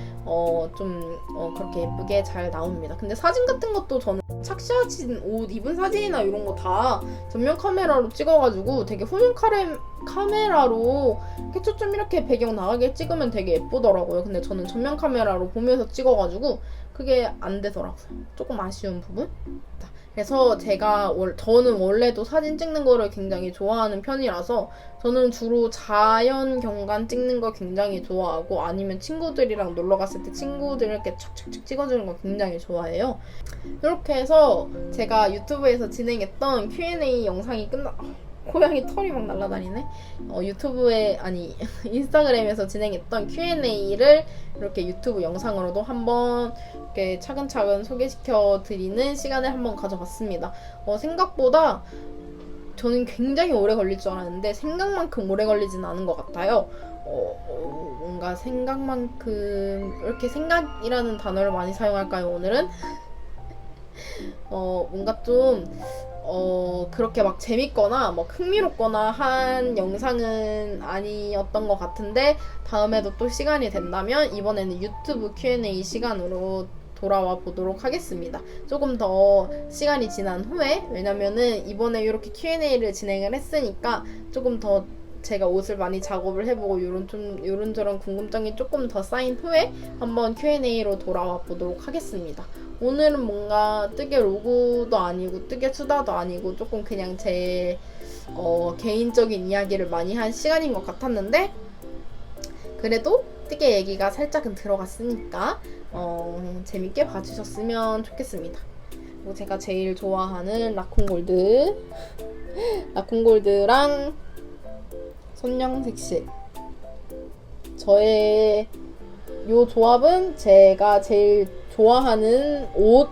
그렇게 예쁘게 잘 나옵니다. 근데 사진 같은 것도 저는 착시하신 옷 입은 사진이나 이런 거 다 전면 카메라로 찍어가지고 되게 후면 카메라로 이렇게 초점 이렇게 배경 나가게 찍으면 되게 예쁘더라고요. 근데 저는 전면 카메라로 보면서 찍어가지고 그게 안 되더라고요. 조금 아쉬운 부분? 그래서 저는 원래도 사진 찍는 거를 굉장히 좋아하는 편이라서 저는 주로 자연 경관 찍는 거 굉장히 좋아하고 아니면 친구들이랑 놀러 갔을 때 친구들 이렇게 착착착 찍어주는 거 굉장히 좋아해요. 이렇게 해서 제가 유튜브에서 진행했던 Q&A 영상이 고양이 털이 막 날아다니네. 인스타그램에서 진행했던 Q&A를 이렇게 유튜브 영상으로도 한번 이렇게 차근차근 소개시켜 드리는 시간을 한번 가져봤습니다. 생각보다 저는 굉장히 오래 걸릴 줄 알았는데 생각만큼 오래 걸리진 않은 것 같아요. 뭔가 생각만큼 이렇게 생각이라는 단어를 많이 사용할까요, 오늘은? 뭔가 좀 그렇게 막 재밌거나 막 흥미롭거나 한 영상은 아니었던 것 같은데 다음에도 또 시간이 된다면 이번에는 유튜브 Q&A 시간으로 돌아와 보도록 하겠습니다. 조금 더 시간이 지난 후에 왜냐면은 이번에 이렇게 Q&A를 진행을 했으니까 조금 더 제가 옷을 많이 작업을 해보고 요런저런 궁금증이 조금 더 쌓인 후에 한번 Q&A로 돌아와 보도록 하겠습니다. 오늘은 뭔가 뜨개 로고도 아니고 뜨개 수다도 아니고 조금 그냥 제 개인적인 이야기를 많이 한 시간인 것 같았는데 그래도 뜨개 얘기가 살짝은 들어갔으니까 재밌게 봐주셨으면 좋겠습니다. 그리고 제가 제일 좋아하는 라쿤골드랑 손영색실. 저의 요 조합은 제가 제일 좋아하는 옷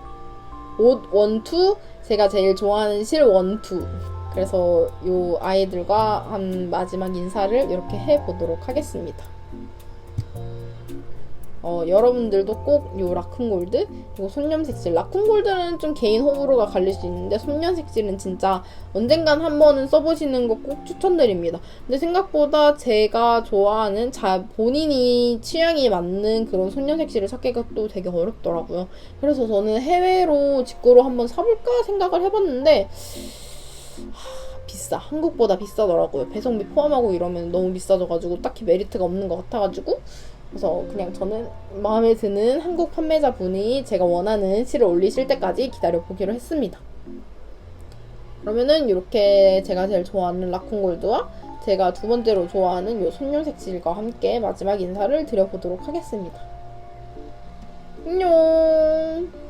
원투, 제가 제일 좋아하는 실 원투. 그래서 요 아이들과 한 마지막 인사를 이렇게 해보도록 하겠습니다. 여러분들도 꼭 요 라쿤골드 그리고 손념색실, 라쿤골드는 좀 개인 호불호가 갈릴 수 있는데 손념색실은 진짜 언젠간 한 번은 써보시는 거 꼭 추천드립니다. 근데 생각보다 제가 좋아하는 본인이 취향이 맞는 그런 손념색실을 찾기가 또 되게 어렵더라고요. 그래서 저는 해외로 직구로 한번 사볼까 생각을 해봤는데 비싸. 한국보다 비싸더라고요. 배송비 포함하고 이러면 너무 비싸져가지고 딱히 메리트가 없는 것 같아가지고, 그래서 그냥 저는 마음에 드는 한국 판매자 분이 제가 원하는 실을 올리실 때까지 기다려보기로 했습니다. 그러면은 이렇게 제가 제일 좋아하는 라쿤골드와 제가 두 번째로 좋아하는 요 손요색실과 함께 마지막 인사를 드려보도록 하겠습니다. 안녕.